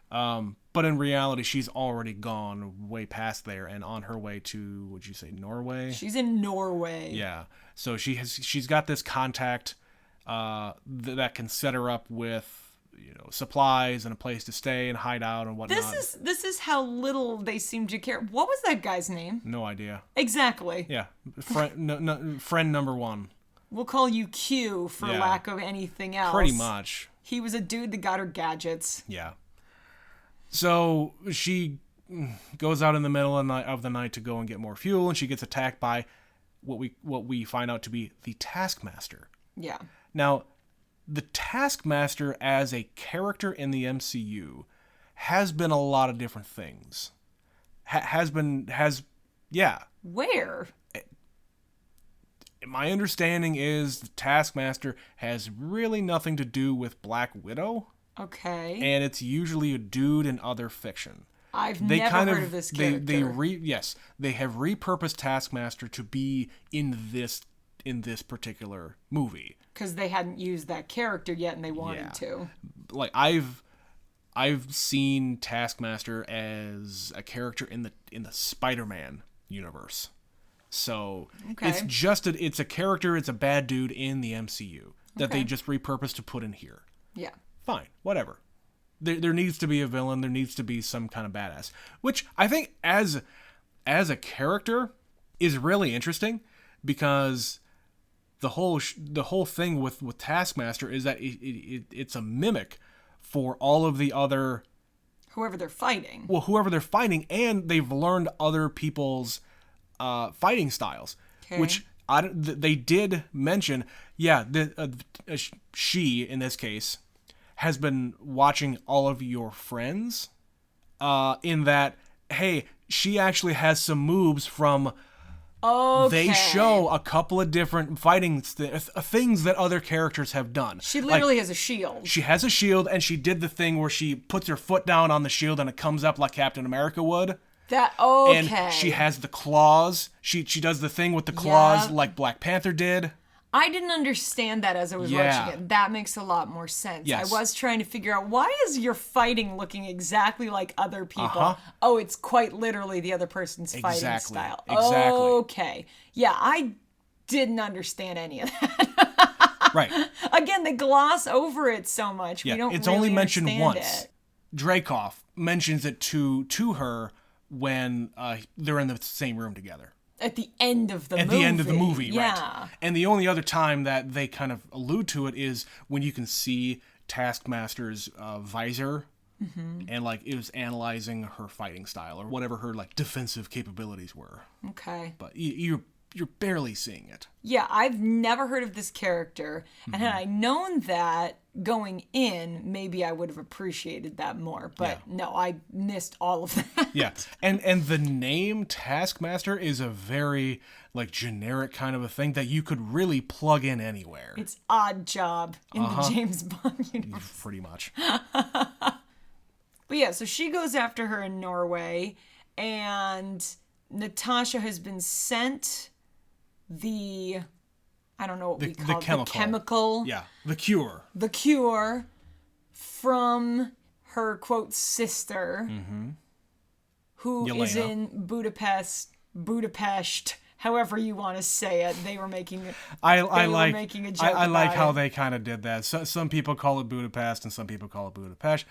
[SPEAKER 1] But in reality, she's already gone way past there and on her way to, would you say, Norway?
[SPEAKER 2] She's in Norway.
[SPEAKER 1] Yeah. So she's got this contact that can set her up with supplies and a place to stay and hide out and whatnot.
[SPEAKER 2] This is how little they seem to care. What was that guy's name?
[SPEAKER 1] No idea.
[SPEAKER 2] Exactly.
[SPEAKER 1] Yeah, friend number one.
[SPEAKER 2] We'll call you Q for lack of anything else.
[SPEAKER 1] Pretty much.
[SPEAKER 2] He was a dude that got her gadgets.
[SPEAKER 1] Yeah. So she goes out in the middle of the night to go and get more fuel, and she gets attacked by what we find out to be the Taskmaster. Yeah. Now, the Taskmaster as a character in the MCU has been a lot of different things.
[SPEAKER 2] Where?
[SPEAKER 1] My understanding is the Taskmaster has really nothing to do with Black Widow.
[SPEAKER 2] Okay.
[SPEAKER 1] And it's usually a dude in other fiction.
[SPEAKER 2] I've never heard of this character.
[SPEAKER 1] They have repurposed Taskmaster to be in this particular movie.
[SPEAKER 2] Because they hadn't used that character yet, and they wanted to.
[SPEAKER 1] Like, I've seen Taskmaster as a character in the Spider-Man universe. So it's a character, it's a bad dude in the MCU that they just repurposed to put in here. Yeah. Fine, whatever. There needs to be a villain. There needs to be some kind of badass, which I think as a character is really interesting, because the whole thing with Taskmaster is that it's a mimic for all of the other
[SPEAKER 2] whoever they're fighting.
[SPEAKER 1] Well, whoever they're fighting, and they've learned other people's fighting styles, which they did mention. Yeah, she in this case has been watching all of your friends. In that, hey, she actually has some moves from. They show a couple of different fighting things that other characters have done.
[SPEAKER 2] She literally has a shield.
[SPEAKER 1] She has a shield, and she did the thing where she puts her foot down on the shield and it comes up like Captain America would. And she has the claws. She does the thing with the claws like Black Panther did.
[SPEAKER 2] I didn't understand that as I was watching it. That makes a lot more sense.
[SPEAKER 1] Yes.
[SPEAKER 2] I was trying to figure out, why is your fighting looking exactly like other people? Oh, it's quite literally the other person's fighting style.
[SPEAKER 1] Exactly.
[SPEAKER 2] Okay. Yeah, I didn't understand any of that.
[SPEAKER 1] Right.
[SPEAKER 2] Again, they gloss over it so much.
[SPEAKER 1] Yeah,
[SPEAKER 2] we don't
[SPEAKER 1] it's
[SPEAKER 2] really
[SPEAKER 1] only mentioned once.
[SPEAKER 2] It.
[SPEAKER 1] Dreykov mentions it to her when they're in the same room together.
[SPEAKER 2] At the end of the movie.
[SPEAKER 1] At the end of the movie,
[SPEAKER 2] yeah.
[SPEAKER 1] Right. And the only other time that they kind of allude to it is when you can see Taskmaster's visor, and like it was analyzing her fighting style or whatever her like defensive capabilities were.
[SPEAKER 2] Okay.
[SPEAKER 1] But you you're barely seeing it.
[SPEAKER 2] Yeah, I've never heard of this character, and had I known that going in, maybe I would have appreciated that more. But no, I missed all of that.
[SPEAKER 1] Yeah, and the name Taskmaster is a very like generic kind of a thing that you could really plug in anywhere.
[SPEAKER 2] It's Odd Job in the James Bond universe.
[SPEAKER 1] Pretty much.
[SPEAKER 2] But yeah, so she goes after her in Norway, and Natasha has been sent I don't know what we call it, the chemical.
[SPEAKER 1] Yeah, the cure.
[SPEAKER 2] The cure from her, quote, sister, who
[SPEAKER 1] Yelena.
[SPEAKER 2] is in Budapest, however you want to say it. They were making a joke
[SPEAKER 1] I like
[SPEAKER 2] about
[SPEAKER 1] how
[SPEAKER 2] it.
[SPEAKER 1] they kind of did that. So, some people call it Budapest and some people call it Budapest.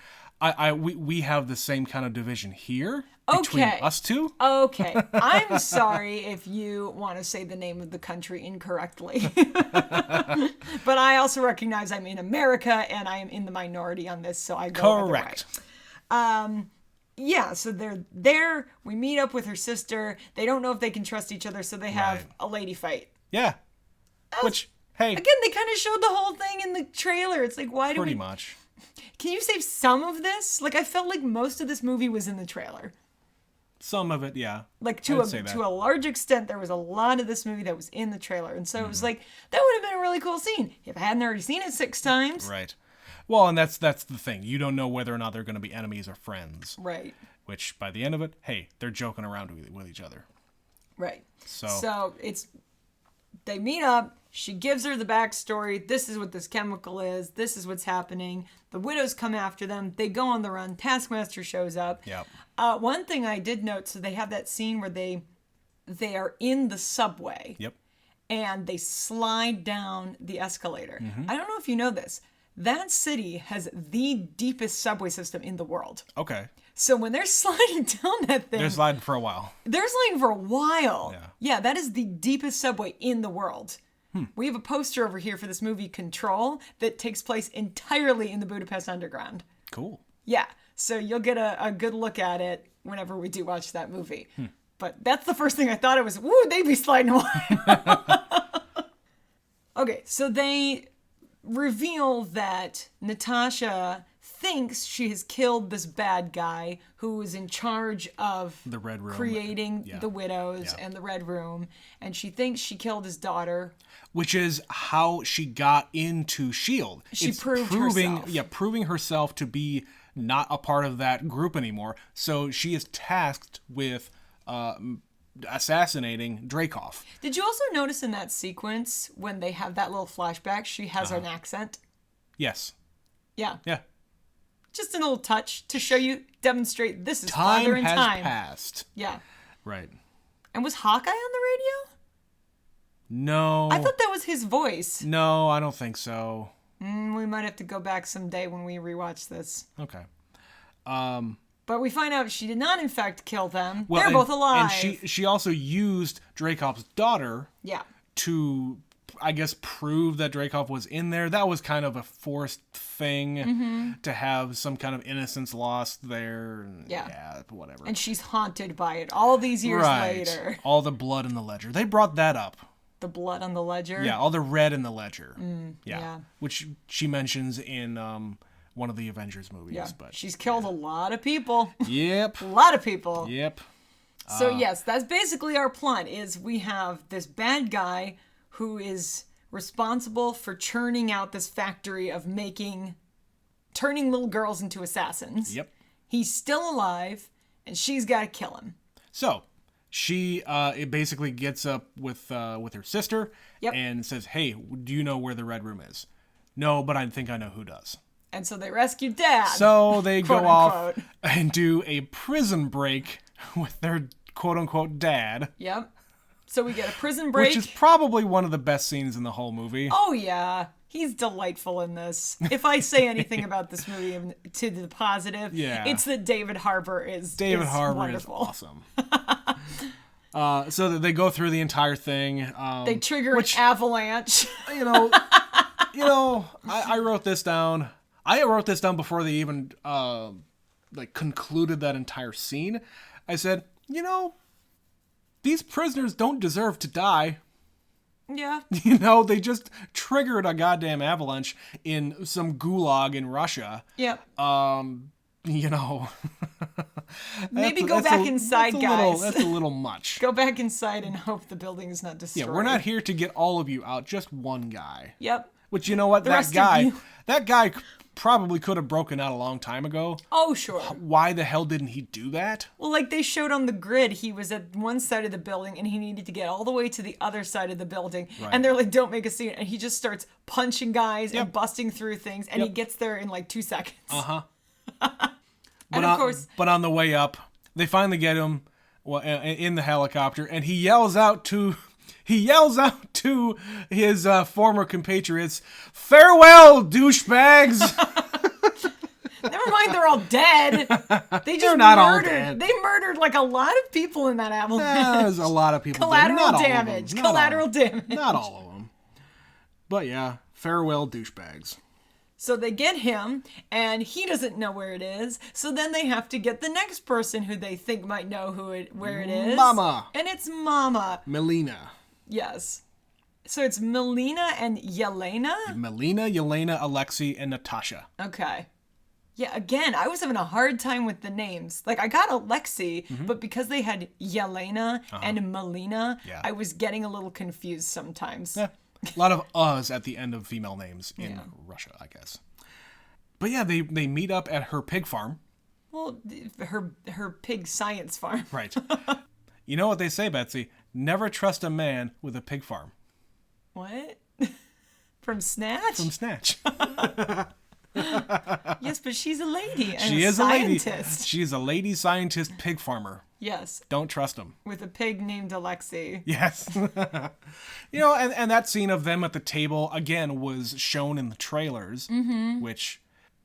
[SPEAKER 1] We have the same kind of division here between us two.
[SPEAKER 2] Okay. I'm sorry if you want to say the name of the country incorrectly. But I also recognize I'm in America and I am in the minority on this, so I go
[SPEAKER 1] Correct.
[SPEAKER 2] Either way. Yeah, so they're there. We meet up with her sister. They don't know if they can trust each other, so they have a lady fight.
[SPEAKER 1] Yeah. Which, hey.
[SPEAKER 2] Again, they kind of showed the whole thing in the trailer. It's like, why do we...
[SPEAKER 1] Pretty much.
[SPEAKER 2] Can you save some of this? Like, I felt like most of this movie was in the trailer.
[SPEAKER 1] Some of it, yeah.
[SPEAKER 2] Like, to a large extent, there was a lot of this movie that was in the trailer. And so it was like, that would have been a really cool scene if I hadn't already seen it 6 times.
[SPEAKER 1] Right. Well, and that's the thing. You don't know whether or not they're going to be enemies or friends.
[SPEAKER 2] Right.
[SPEAKER 1] Which, by the end of it, hey, they're joking around with each other.
[SPEAKER 2] Right.
[SPEAKER 1] So
[SPEAKER 2] it's... They meet up. She gives her the backstory. This is what this chemical is. This is what's happening. The widows come after them. They go on the run. Taskmaster shows up.
[SPEAKER 1] Yep.
[SPEAKER 2] One thing I did note, so they have that scene where they are in the subway.
[SPEAKER 1] Yep.
[SPEAKER 2] And they slide down the escalator. I don't know if you know this. That city has the deepest subway system in the world.
[SPEAKER 1] Okay.
[SPEAKER 2] So when they're sliding down that thing...
[SPEAKER 1] They're sliding for a while.
[SPEAKER 2] They're sliding for a while.
[SPEAKER 1] Yeah.
[SPEAKER 2] Yeah, that is the deepest subway in the world. We have a poster over here for this movie, Control, that takes place entirely in the Budapest Underground.
[SPEAKER 1] Cool.
[SPEAKER 2] Yeah, so you'll get a good look at it whenever we do watch that movie. But that's the first thing I thought. It was, woo, they'd be sliding away. Okay, so they reveal that Natasha thinks she has killed this bad guy who is in charge of
[SPEAKER 1] the Red Room,
[SPEAKER 2] creating the widows and the Red Room, and she thinks she killed his daughter,
[SPEAKER 1] which is how she got into S.H.I.E.L.D.
[SPEAKER 2] She proved herself.
[SPEAKER 1] Yeah, proving herself to be not a part of that group anymore. So she is tasked with assassinating Dreykov.
[SPEAKER 2] Did you also notice in that sequence when they have that little flashback, she has an accent?
[SPEAKER 1] Yes.
[SPEAKER 2] Yeah.
[SPEAKER 1] Yeah.
[SPEAKER 2] Just a little touch to show you, demonstrate this is Father in Time.
[SPEAKER 1] Time has passed.
[SPEAKER 2] Yeah.
[SPEAKER 1] Right.
[SPEAKER 2] And was Hawkeye on the radio?
[SPEAKER 1] No.
[SPEAKER 2] I thought that was his voice.
[SPEAKER 1] No, I don't think so.
[SPEAKER 2] We might have to go back someday when we rewatch this.
[SPEAKER 1] Okay.
[SPEAKER 2] But we find out she did not, in fact, kill them.
[SPEAKER 1] Well,
[SPEAKER 2] They're both alive.
[SPEAKER 1] And she also used Dreykov's daughter to, I guess, prove that Dreykov was in there. That was kind of a forced thing to have some kind of innocence lost there. Yeah, whatever.
[SPEAKER 2] And she's haunted by it all these years later.
[SPEAKER 1] All the blood in the ledger. They brought that up.
[SPEAKER 2] The blood on the ledger?
[SPEAKER 1] Yeah, all the red in the ledger.
[SPEAKER 2] Yeah.
[SPEAKER 1] Which she mentions in one of the Avengers movies.
[SPEAKER 2] Yeah.
[SPEAKER 1] But
[SPEAKER 2] she's killed a lot of people.
[SPEAKER 1] Yep.
[SPEAKER 2] A lot of people.
[SPEAKER 1] Yep.
[SPEAKER 2] So yes, that's basically our plot, is we have this bad guy who is responsible for churning out this factory of turning little girls into assassins.
[SPEAKER 1] Yep.
[SPEAKER 2] He's still alive, and she's got to kill him.
[SPEAKER 1] So she it basically gets up with her sister and says, "Hey, do you know where the Red Room is?" "No, but I think I know who does."
[SPEAKER 2] And so they rescue Dad.
[SPEAKER 1] So they go
[SPEAKER 2] unquote.
[SPEAKER 1] off and do a prison break with their quote-unquote dad.
[SPEAKER 2] Yep. So we get a prison break.
[SPEAKER 1] Which is probably one of the best scenes in the whole movie.
[SPEAKER 2] Oh, yeah. He's delightful in this. If I say anything about this movie to the positive, it's that David Harbour is wonderful.
[SPEAKER 1] Is awesome. So they go through the entire thing.
[SPEAKER 2] They trigger an avalanche.
[SPEAKER 1] I wrote this down. I wrote this down before they even concluded that entire scene. I said, these prisoners don't deserve to die.
[SPEAKER 2] Yeah.
[SPEAKER 1] They just triggered a goddamn avalanche in some gulag in Russia.
[SPEAKER 2] Yep.
[SPEAKER 1] Maybe
[SPEAKER 2] go back inside, guys.
[SPEAKER 1] That's a little much.
[SPEAKER 2] Go back inside and hope the building is not destroyed.
[SPEAKER 1] Yeah, we're not here to get all of you out, just one guy.
[SPEAKER 2] Yep.
[SPEAKER 1] Which, you know what, that guy probably could have broken out a long time ago.
[SPEAKER 2] Oh, sure.
[SPEAKER 1] Why the hell didn't he do that?
[SPEAKER 2] Well, like they showed on the grid, he was at one side of the building and he needed to get all the way to the other side of the building. Right. And they're like, don't make a scene. And he just starts punching guys and busting through things. And he gets there in like 2 seconds.
[SPEAKER 1] Uh-huh.
[SPEAKER 2] And of course.
[SPEAKER 1] But on the way up, they finally get him in the helicopter. And he yells out to his former compatriots, "Farewell, douchebags!"
[SPEAKER 2] Never mind, they're all dead.
[SPEAKER 1] They're not all dead.
[SPEAKER 2] They murdered like a lot of people in that avalanche.
[SPEAKER 1] There's a lot of people.
[SPEAKER 2] Collateral damage. Collateral damage.
[SPEAKER 1] Not all of them. But yeah, farewell, douchebags.
[SPEAKER 2] So they get him, and he doesn't know where it is. So then they have to get the next person who they think might know where it is.
[SPEAKER 1] Mama.
[SPEAKER 2] And it's Mama.
[SPEAKER 1] Melina.
[SPEAKER 2] Yes. So it's Melina and Yelena?
[SPEAKER 1] Melina, Yelena, Alexei, and Natasha.
[SPEAKER 2] Okay. Yeah, again, I was having a hard time with the names. Like, I got Alexei, but because they had Yelena and Melina, I was getting a little confused sometimes.
[SPEAKER 1] Yeah. A lot of uhs at the end of female names in Russia, I guess. But yeah, they meet up at her pig farm.
[SPEAKER 2] Well, her pig science farm.
[SPEAKER 1] Right. You know what they say, Betsy? Never trust a man with a pig farm.
[SPEAKER 2] What? From Snatch?
[SPEAKER 1] From Snatch.
[SPEAKER 2] Yes, but she's a lady.
[SPEAKER 1] She is a lady. She is a lady scientist pig farmer.
[SPEAKER 2] Yes.
[SPEAKER 1] Don't trust him.
[SPEAKER 2] With a pig named Alexei.
[SPEAKER 1] Yes. And that scene of them at the table, again, was shown in the trailers, which,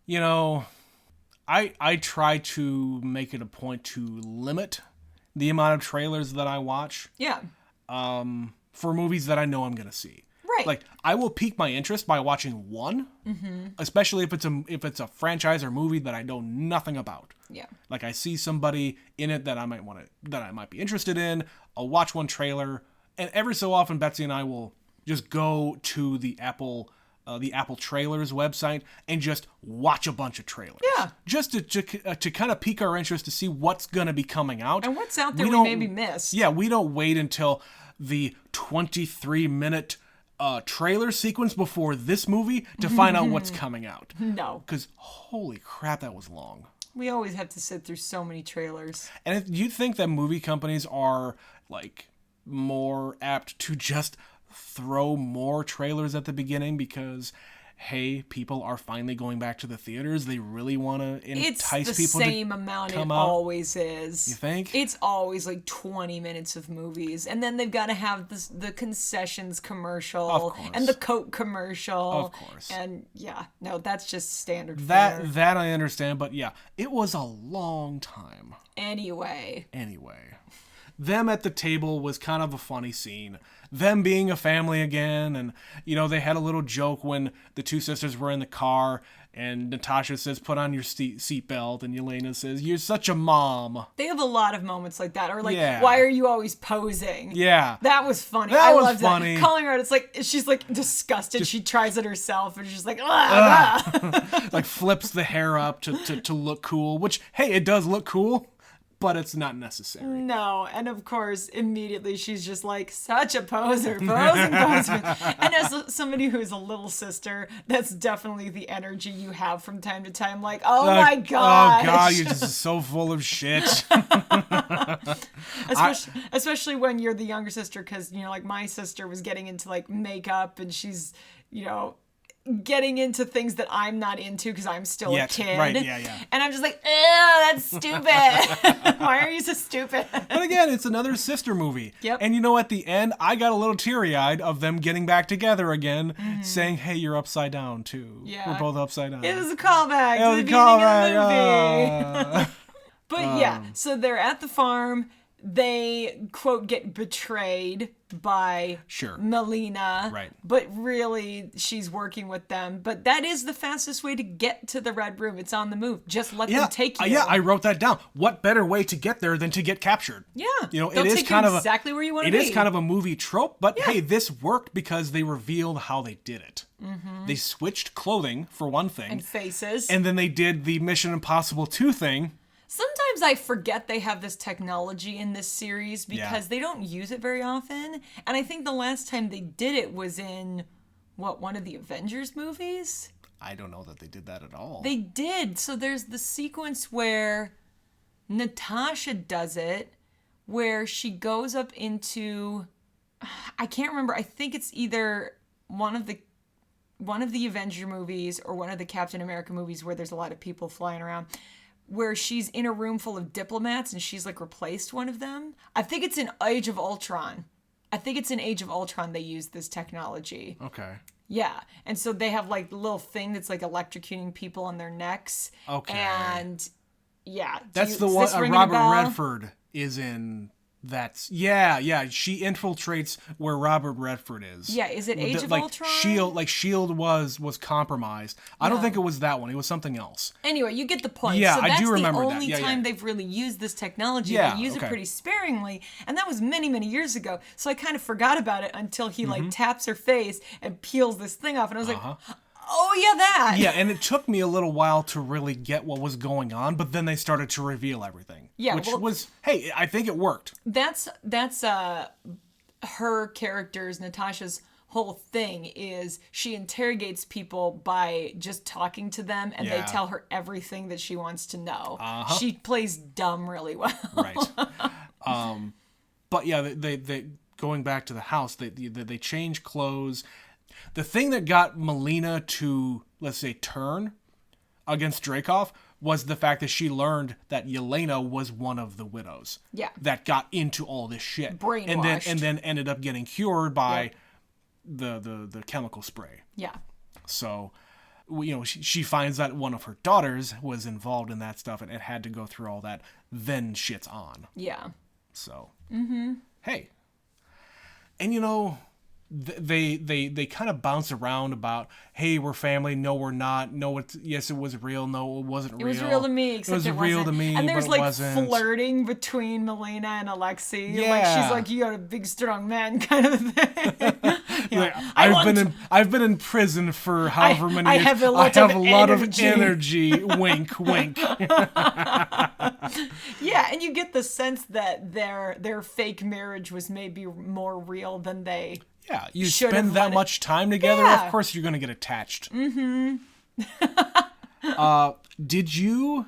[SPEAKER 1] I try to make it a point to limit the amount of trailers that I watch.
[SPEAKER 2] Yeah.
[SPEAKER 1] For movies that I know I'm going to see.
[SPEAKER 2] Right.
[SPEAKER 1] Like, I will pique my interest by watching one, especially if it's a franchise or movie that I know nothing about.
[SPEAKER 2] Yeah.
[SPEAKER 1] Like, I see somebody in it that I might be interested in. I'll watch one trailer, and every so often Betsy and I will just go to the Apple Trailers website and just watch a bunch of trailers.
[SPEAKER 2] Yeah.
[SPEAKER 1] Just to kind of pique our interest to see what's gonna be coming out
[SPEAKER 2] and what's out there we maybe missed.
[SPEAKER 1] Yeah, we don't wait until the 23-minute trailer sequence before this movie to find out what's coming out.
[SPEAKER 2] No.
[SPEAKER 1] Because holy crap, that was long.
[SPEAKER 2] We always have to sit through so many trailers.
[SPEAKER 1] And if you think that movie companies are like more apt to just throw more trailers at the beginning because, hey, people are finally going back to the theaters. They really want to entice people to come out.
[SPEAKER 2] It's the same amount it always is.
[SPEAKER 1] You think?
[SPEAKER 2] It's always like 20 minutes of movies. And then they've got to have the concessions commercial and the Coke commercial.
[SPEAKER 1] Of course.
[SPEAKER 2] And yeah, no, that's just standard fare.
[SPEAKER 1] That I understand, but yeah, it was a long time.
[SPEAKER 2] Anyway.
[SPEAKER 1] Them at the table was kind of a funny scene. Them being a family again, and, they had a little joke when the two sisters were in the car, and Natasha says, "Put on your seatbelt," and Yelena says, "You're such a mom."
[SPEAKER 2] They have a lot of moments like that, or like, "Why are you always posing?"
[SPEAKER 1] Yeah.
[SPEAKER 2] That was funny.
[SPEAKER 1] I
[SPEAKER 2] loved
[SPEAKER 1] funny.
[SPEAKER 2] That. Calling her out, it's like, she's like disgusted. She tries it herself, and she's like,
[SPEAKER 1] like flips the hair up to look cool, which, hey, it does look cool. But it's not necessary.
[SPEAKER 2] No, and of course, immediately she's just like, such a poser, posing. And as somebody who's a little sister, that's definitely the energy you have from time to time. Like, my God.
[SPEAKER 1] Oh, God, you're just so full of shit.
[SPEAKER 2] Especially when you're the younger sister, because, like my sister was getting into like makeup and she's, getting into things that I'm not into because I'm still a kid.
[SPEAKER 1] Right, yeah.
[SPEAKER 2] And I'm just like, that's stupid. Why are you so stupid?
[SPEAKER 1] But again, it's another sister movie.
[SPEAKER 2] Yep.
[SPEAKER 1] And at the end, I got a little teary-eyed of them getting back together again, saying, "Hey, you're upside down, too."
[SPEAKER 2] Yeah.
[SPEAKER 1] We're both upside down.
[SPEAKER 2] It was a callback to the beginning of the movie. But yeah, so they're at the farm. they, quote, get betrayed by Melina.
[SPEAKER 1] Right.
[SPEAKER 2] But really, she's working with them. But that is the fastest way to get to the Red Room. It's on the move. Just let them take you.
[SPEAKER 1] Yeah, I wrote that down. What better way to get there than to get captured?
[SPEAKER 2] Yeah.
[SPEAKER 1] You know,
[SPEAKER 2] They'll
[SPEAKER 1] it is
[SPEAKER 2] take
[SPEAKER 1] kind
[SPEAKER 2] you
[SPEAKER 1] of
[SPEAKER 2] exactly where you want to be.
[SPEAKER 1] It is kind of a movie trope, but hey, this worked because they revealed how they did it. Mm-hmm. They switched clothing, for one thing.
[SPEAKER 2] And faces.
[SPEAKER 1] And then they did the Mission Impossible 2 thing.
[SPEAKER 2] Sometimes I forget they have this technology in this series because they don't use it very often. And I think the last time they did it was in, one of the Avengers movies?
[SPEAKER 1] I don't know that they did that at all.
[SPEAKER 2] They did. So there's the sequence where Natasha does it, where she goes up into, I can't remember. I think it's either one of the Avenger movies or one of the Captain America movies where there's a lot of people flying around, where she's in a room full of diplomats and she's like replaced one of them. I think it's in Age of Ultron. They use this technology.
[SPEAKER 1] Okay.
[SPEAKER 2] Yeah. And so they have like the little thing that's like electrocuting people on their necks.
[SPEAKER 1] Okay.
[SPEAKER 2] And yeah.
[SPEAKER 1] That's the one Robert Redford is in. She infiltrates where Robert Redford is.
[SPEAKER 2] Yeah, is it Age of Ultron?
[SPEAKER 1] Shield was compromised. I don't think it was that one. It was something else.
[SPEAKER 2] Anyway, you get the point.
[SPEAKER 1] Yeah,
[SPEAKER 2] so
[SPEAKER 1] I do remember that.
[SPEAKER 2] That's the only time they've really used this technology.
[SPEAKER 1] Yeah,
[SPEAKER 2] they use it pretty sparingly, and that was many, many years ago. So I kind of forgot about it until he like taps her face and peels this thing off, and I was like, oh yeah, that.
[SPEAKER 1] Yeah, and it took me a little while to really get what was going on, but then they started to reveal everything. Yeah, which was, hey, I think it worked.
[SPEAKER 2] That's her character's, Natasha's whole thing is she interrogates people by just talking to them, and they tell her everything that she wants to know. She plays dumb really well.
[SPEAKER 1] Right. But yeah, they going back to the house, they change clothes. The thing that got Melina to, let's say, turn against Dreykov was the fact that she learned that Yelena was one of the widows. Yeah. That got into all this shit.
[SPEAKER 2] Brainwashed.
[SPEAKER 1] And then ended up getting cured by the chemical spray.
[SPEAKER 2] Yeah.
[SPEAKER 1] So, you know, she finds that one of her daughters was involved in that stuff and it had to go through all that. Then shit's on.
[SPEAKER 2] Yeah.
[SPEAKER 1] So, hey. And, you know, they kind of bounce around about, hey, we're family. No, we're not. No, yes, it was real. No, it wasn't real.
[SPEAKER 2] It was real to me, except it wasn't.
[SPEAKER 1] To me,
[SPEAKER 2] and there's
[SPEAKER 1] but
[SPEAKER 2] like
[SPEAKER 1] wasn't.
[SPEAKER 2] Flirting between Melina and Alexei.
[SPEAKER 1] Yeah.
[SPEAKER 2] Like she's like, you got a big strong man kind of thing.
[SPEAKER 1] Like, I've been in prison for however many years. I have a lot of energy. Wink, wink.
[SPEAKER 2] Yeah, and you get the sense that their fake marriage was maybe more real than they.
[SPEAKER 1] Yeah, you spend that much time together, of course you're going to get attached. Mm-hmm. Did you...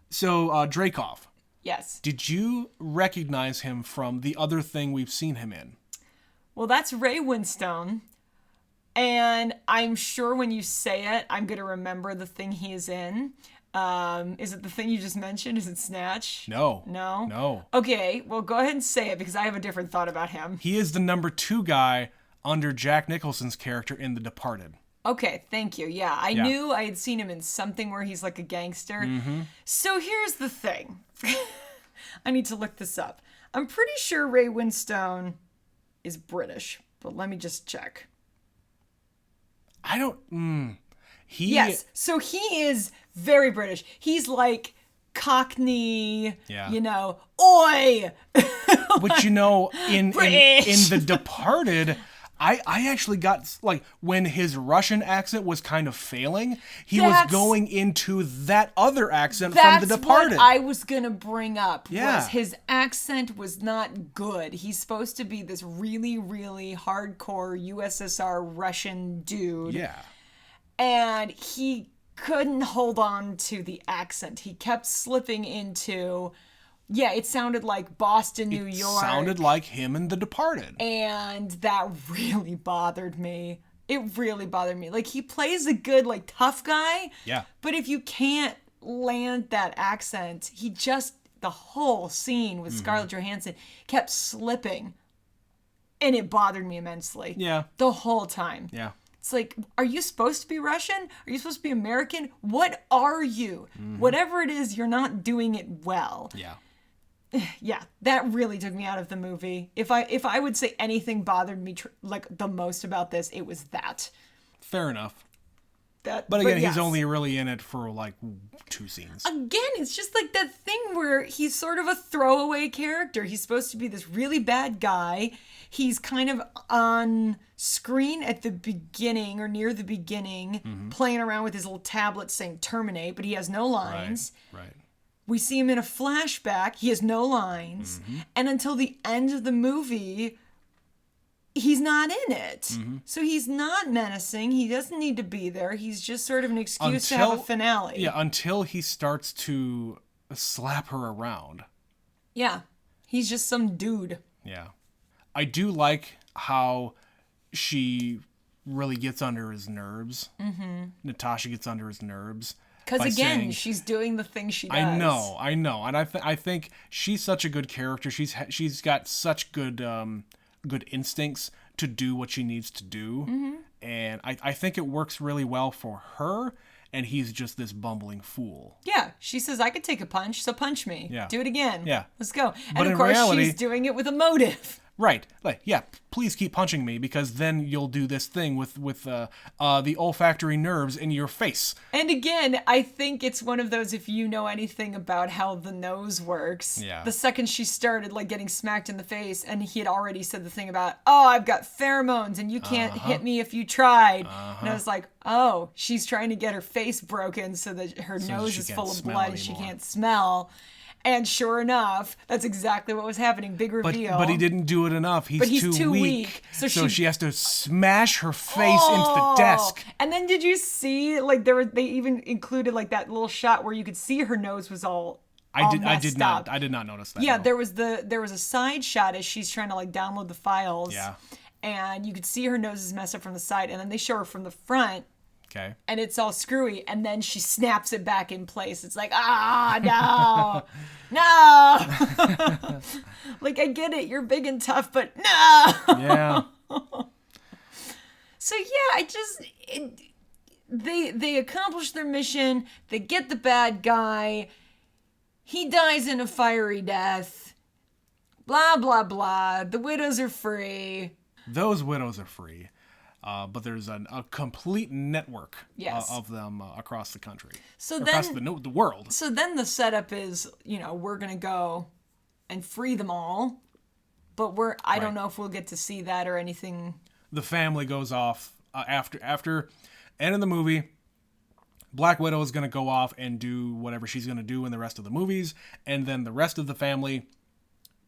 [SPEAKER 1] So, Dreykov.
[SPEAKER 2] Yes.
[SPEAKER 1] Did you recognize him from the other thing we've seen him in?
[SPEAKER 2] Well, that's Ray Winstone. And I'm sure when you say it, I'm going to remember the thing he is in. Is it the thing you just mentioned? Is it Snatch?
[SPEAKER 1] No.
[SPEAKER 2] No?
[SPEAKER 1] No.
[SPEAKER 2] Okay, well, go ahead and say it because I have a different thought about him.
[SPEAKER 1] He is the number 2 guy under Jack Nicholson's character in The Departed.
[SPEAKER 2] Okay, thank you. Yeah, I knew I had seen him in something where he's like a gangster. Mm-hmm. So here's the thing. I need to look this up. I'm pretty sure Ray Winstone is British, but let me just check.
[SPEAKER 1] I don't...
[SPEAKER 2] Yes, so he is very British. He's like Cockney, you know, oi!
[SPEAKER 1] But you know, in The Departed... I actually got, like, when his Russian accent was kind of failing, he was going into that other accent from The Departed.
[SPEAKER 2] That's what I was going to bring up, was his accent was not good. He's supposed to be this really, really hardcore USSR Russian dude. Yeah. And he couldn't hold on to the accent. He kept slipping into... Yeah, it sounded like Boston, New York.
[SPEAKER 1] It sounded like him in The Departed.
[SPEAKER 2] And that really bothered me. It really bothered me. Like, he plays a good, like, tough guy. Yeah. But if you can't land that accent, he just, the whole scene with Scarlett Johansson kept slipping. And it bothered me immensely. Yeah. The whole time. Yeah. It's like, are you supposed to be Russian? Are you supposed to be American? What are you? Mm-hmm. Whatever it is, you're not doing it well. Yeah. Yeah, that really took me out of the movie. If I would say anything bothered me like the most about this, it was that.
[SPEAKER 1] Fair enough.
[SPEAKER 2] That,
[SPEAKER 1] but again, he's only really in it for like 2 scenes.
[SPEAKER 2] Again, it's just like that thing where he's sort of a throwaway character. He's supposed to be this really bad guy. He's kind of on screen at the beginning or near the beginning, playing around with his little tablet saying terminate, but he has no lines.
[SPEAKER 1] Right.
[SPEAKER 2] We see him in a flashback. He has no lines. And until the end of the movie, he's not in it. So he's not menacing. He doesn't need to be there. He's just sort of an excuse to have a finale.
[SPEAKER 1] Yeah, until he starts to slap her around.
[SPEAKER 2] Yeah. He's just some dude.
[SPEAKER 1] Yeah. I do like how she really gets under his nerves. Natasha gets under his nerves.
[SPEAKER 2] Because again, she's doing the thing she does.
[SPEAKER 1] I know. And I think she's such a good character. She's got such good good instincts to do what she needs to do. And I think it works really well for her, and he's just this bumbling fool.
[SPEAKER 2] Yeah, she says, I could take a punch, so punch me.
[SPEAKER 1] Yeah.
[SPEAKER 2] Do it again.
[SPEAKER 1] Yeah.
[SPEAKER 2] Let's go.
[SPEAKER 1] But
[SPEAKER 2] And of course,
[SPEAKER 1] reality,
[SPEAKER 2] she's doing it with a motive.
[SPEAKER 1] Right. Like, yeah, please keep punching me, because then you'll do this thing with the olfactory nerves in your face.
[SPEAKER 2] And again, I think it's one of those, if you know anything about how the nose works,
[SPEAKER 1] Yeah.
[SPEAKER 2] the second she started like getting smacked in the face, and he had already said the thing about, oh, I've got pheromones and you can't hit me if you tried. And I was like, oh, she's trying to get her face broken so that her nose is full of blood and she can't smell. And sure enough, that's exactly what was happening. Big reveal.
[SPEAKER 1] But he didn't do it enough. He's too weak. So she has to smash her face into the desk.
[SPEAKER 2] And then did you see, like, they even included like that little shot where you could see her nose was all
[SPEAKER 1] I did
[SPEAKER 2] up.
[SPEAKER 1] not notice that.
[SPEAKER 2] Yeah,
[SPEAKER 1] no.
[SPEAKER 2] there was a side shot as she's trying to like download the files.
[SPEAKER 1] Yeah.
[SPEAKER 2] And you could see her nose is messed up from the side, and then they show her from the front.
[SPEAKER 1] Okay.
[SPEAKER 2] And it's all screwy, and then she snaps it back in place. It's like, no. Like, I get it, you're big and tough, but no.
[SPEAKER 1] Yeah.
[SPEAKER 2] So yeah, they accomplish their mission. They get the bad guy. He dies in a fiery death. Blah blah blah. The widows are free.
[SPEAKER 1] Those widows are free. But there's a complete network of them across the country. Across the world.
[SPEAKER 2] So then the setup is, we're going to go and free them all. But I don't know if we'll get to see that or anything.
[SPEAKER 1] The family goes off after end of the movie. Black Widow is going to go off and do whatever she's going to do in the rest of the movies. And then the rest of the family,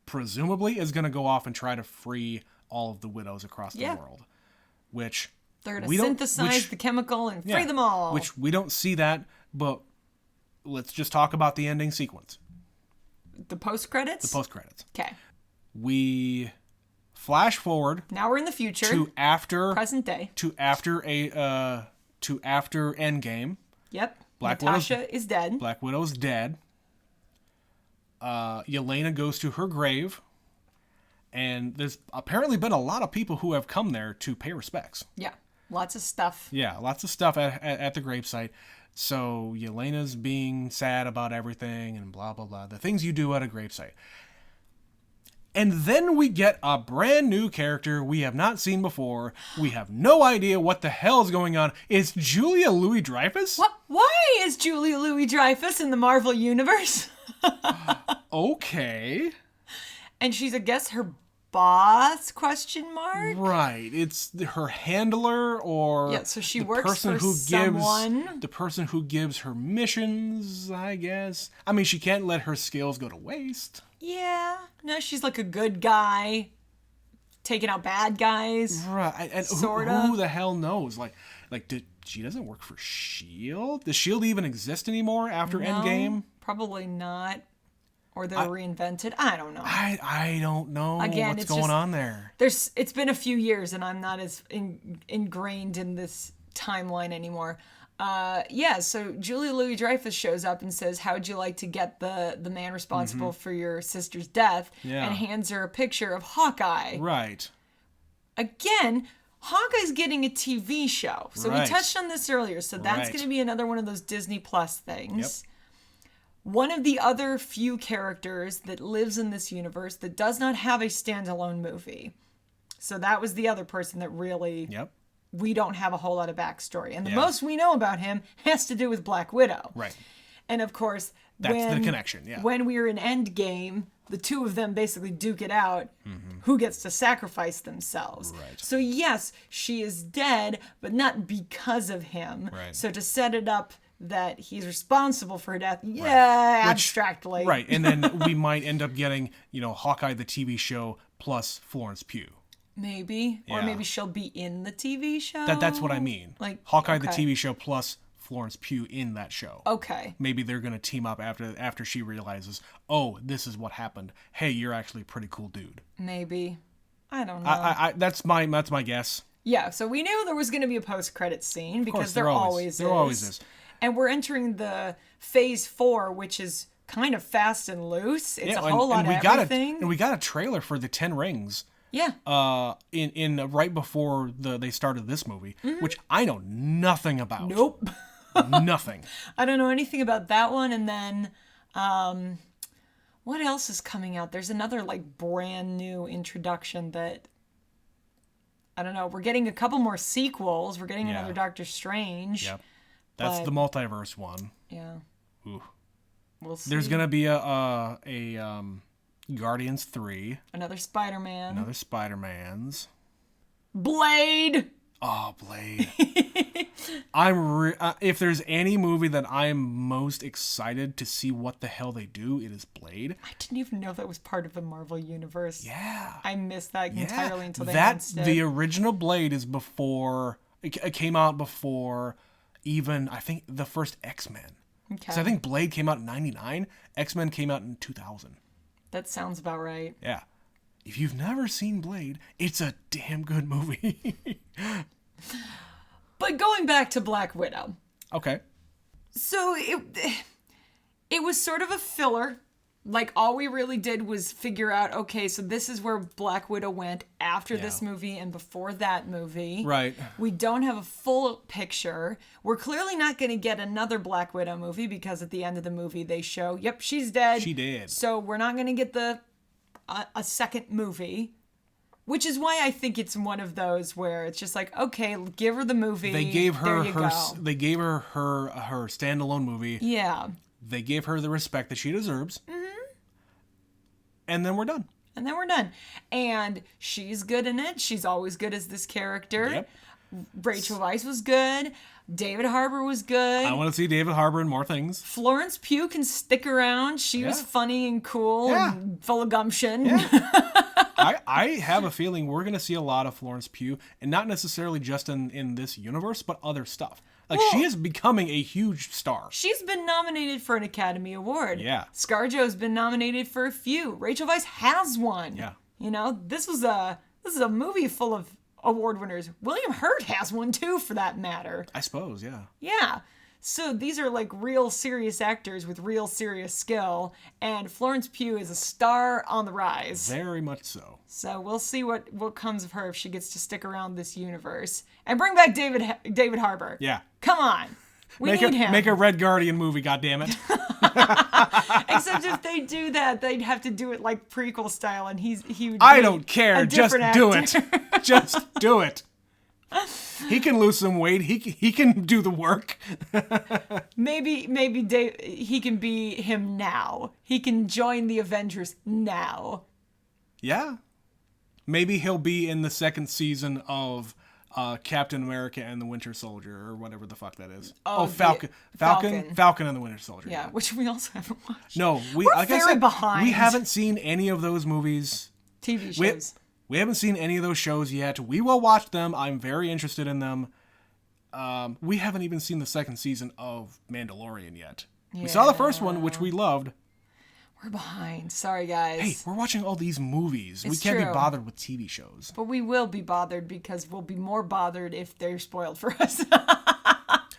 [SPEAKER 1] presumably, is going to go off and try to free all of the widows across the world. Which
[SPEAKER 2] they're going to synthesize the chemical and free them all.
[SPEAKER 1] Which we don't see that, but let's just talk about the ending sequence.
[SPEAKER 2] The post-credits?
[SPEAKER 1] The post-credits.
[SPEAKER 2] Okay.
[SPEAKER 1] We flash forward.
[SPEAKER 2] Now we're in the future.
[SPEAKER 1] To after
[SPEAKER 2] present day.
[SPEAKER 1] To after Endgame.
[SPEAKER 2] Yep. Natasha is dead.
[SPEAKER 1] Black Widow's dead. Yelena goes to her grave. And there's apparently been a lot of people who have come there to pay respects.
[SPEAKER 2] Yeah, lots of stuff.
[SPEAKER 1] Yeah, lots of stuff at the gravesite. So Yelena's being sad about everything and blah, blah, blah. The things you do at a gravesite. And then we get a brand new character we have not seen before. We have no idea what the hell is going on. Is Julia Louis-Dreyfus?
[SPEAKER 2] What? Why is Julia Louis-Dreyfus in the Marvel Universe?
[SPEAKER 1] Okay.
[SPEAKER 2] And she's, I guess, her boss, question mark?
[SPEAKER 1] Right. It's her handler or
[SPEAKER 2] so she works for someone.
[SPEAKER 1] The person who gives her missions, I guess. I mean, she can't let her skills go to waste.
[SPEAKER 2] Yeah. No, she's like a good guy taking out bad guys.
[SPEAKER 1] Right. And who the hell knows? Like she doesn't work for S.H.I.E.L.D.? Does S.H.I.E.L.D. even exist anymore after Endgame?
[SPEAKER 2] Probably not. Or they're reinvented. I don't know.
[SPEAKER 1] I don't know what's going on there.
[SPEAKER 2] It's been a few years, and I'm not as ingrained in this timeline anymore. So Julia Louis-Dreyfus shows up and says, how'd you like to get the man responsible for your sister's death?
[SPEAKER 1] Yeah.
[SPEAKER 2] And hands her a picture of Hawkeye.
[SPEAKER 1] Right.
[SPEAKER 2] Again, Hawkeye's getting a TV show. So we touched on this earlier. So that's going to be another one of those Disney Plus things.
[SPEAKER 1] Yep.
[SPEAKER 2] one of the other few characters that lives in this universe that does not have a standalone movie. So that was the other person that really...
[SPEAKER 1] Yep.
[SPEAKER 2] We don't have a whole lot of backstory. And the most we know about him has to do with Black Widow.
[SPEAKER 1] Right.
[SPEAKER 2] And of course...
[SPEAKER 1] That's the connection, yeah.
[SPEAKER 2] When we're in Endgame, the two of them basically duke it out. Who gets to sacrifice themselves?
[SPEAKER 1] Right.
[SPEAKER 2] So yes, she is dead, but not because of him.
[SPEAKER 1] Right.
[SPEAKER 2] So to set it up that he's responsible for her death, abstractly.
[SPEAKER 1] Right, and then we might end up getting, Hawkeye the TV show plus Florence Pugh.
[SPEAKER 2] Maybe.
[SPEAKER 1] Yeah.
[SPEAKER 2] Or maybe she'll be in the TV show.
[SPEAKER 1] That's what I mean.
[SPEAKER 2] Like
[SPEAKER 1] Hawkeye the TV show plus Florence Pugh in that show.
[SPEAKER 2] Okay.
[SPEAKER 1] Maybe they're going to team up after she realizes, oh, this is what happened. Hey, you're actually a pretty cool dude.
[SPEAKER 2] Maybe. I don't know.
[SPEAKER 1] That's my guess.
[SPEAKER 2] Yeah, so we knew there was going to be a post-credit scene because
[SPEAKER 1] there always is.
[SPEAKER 2] And we're entering the phase 4, which is kind of fast and loose. It's a whole lot of everything.
[SPEAKER 1] And we got a trailer for the 10 Rings.
[SPEAKER 2] Yeah.
[SPEAKER 1] In right before they started this movie, which I know nothing about.
[SPEAKER 2] Nope.
[SPEAKER 1] Nothing.
[SPEAKER 2] I don't know anything about that one. And then, what else is coming out? There's another brand new introduction that, I don't know. We're getting a couple more sequels. We're getting another Doctor Strange.
[SPEAKER 1] Yep. That's the multiverse one.
[SPEAKER 2] Yeah.
[SPEAKER 1] Ooh.
[SPEAKER 2] We'll see.
[SPEAKER 1] There's gonna be a Guardians 3.
[SPEAKER 2] Another Spider-Man.
[SPEAKER 1] Another Spider-Mans.
[SPEAKER 2] Blade.
[SPEAKER 1] Oh, Blade. If there's any movie that I'm most excited to see what the hell they do, it is Blade.
[SPEAKER 2] I didn't even know that was part of the Marvel Universe.
[SPEAKER 1] Yeah.
[SPEAKER 2] I missed that entirely until they announced it.
[SPEAKER 1] The original Blade is before... It came out before even, I think, the first X-Men.
[SPEAKER 2] Okay.
[SPEAKER 1] So I think Blade came out in 99. X-Men came out in 2000.
[SPEAKER 2] That sounds about right.
[SPEAKER 1] Yeah. If you've never seen Blade, it's a damn good movie.
[SPEAKER 2] But going back to Black Widow.
[SPEAKER 1] Okay.
[SPEAKER 2] So it was sort of a filler. All we really did was figure out, okay, so this is where Black Widow went after this movie and before that movie.
[SPEAKER 1] Right.
[SPEAKER 2] We don't have a full picture. We're clearly not going to get another Black Widow movie because at the end of the movie they show, yep, she's dead.
[SPEAKER 1] She did.
[SPEAKER 2] So we're not going to get a second movie, which is why I think it's one of those where it's just okay, give her the movie.
[SPEAKER 1] They gave her
[SPEAKER 2] her
[SPEAKER 1] standalone movie.
[SPEAKER 2] Yeah.
[SPEAKER 1] They gave her the respect that she deserves. And then we're done.
[SPEAKER 2] And she's good in it. She's always good as this character.
[SPEAKER 1] Yep.
[SPEAKER 2] Rachel Weisz was good. David Harbour was good.
[SPEAKER 1] I want to see David Harbour in more things.
[SPEAKER 2] Florence Pugh can stick around. She was funny and cool and full of gumption.
[SPEAKER 1] Yeah. I have a feeling we're going to see a lot of Florence Pugh, and not necessarily just in this universe, but other stuff. She is becoming a huge star.
[SPEAKER 2] She's been nominated for an Academy Award.
[SPEAKER 1] Yeah.
[SPEAKER 2] ScarJo's been nominated for a few. Rachel Weisz has one.
[SPEAKER 1] Yeah.
[SPEAKER 2] This is a movie full of award winners. William Hurt has one too, for that matter.
[SPEAKER 1] I suppose, yeah.
[SPEAKER 2] Yeah. So these are real serious actors with real serious skill, and Florence Pugh is a star on the rise.
[SPEAKER 1] Very much so.
[SPEAKER 2] So we'll see what comes of her if she gets to stick around this universe. And bring back David Harbour.
[SPEAKER 1] Yeah.
[SPEAKER 2] Come on. We need him.
[SPEAKER 1] Make a Red Guardian movie, goddammit.
[SPEAKER 2] Except if they do that, they'd have to do it prequel style, and he would
[SPEAKER 1] I don't care. Just do
[SPEAKER 2] actor.
[SPEAKER 1] it. Just do it. He can lose some weight. He can do the work.
[SPEAKER 2] Maybe he can be him now. He can join the Avengers now.
[SPEAKER 1] Yeah. Maybe he'll be in the second season of Captain America and the Winter Soldier, or whatever the fuck that is. Falcon and the Winter Soldier.
[SPEAKER 2] Yeah, which we also haven't watched.
[SPEAKER 1] No,
[SPEAKER 2] we're very behind.
[SPEAKER 1] We haven't seen any of those movies.
[SPEAKER 2] TV shows.
[SPEAKER 1] We haven't seen any of those shows yet. We will watch them. I'm very interested in them. We haven't even seen the second season of Mandalorian yet. Yeah. We saw the first one, which we loved.
[SPEAKER 2] We're behind. Sorry, guys.
[SPEAKER 1] Hey, we're watching all these movies. We can't be bothered with TV shows.
[SPEAKER 2] But we will be bothered because we'll be more bothered if they're spoiled for us.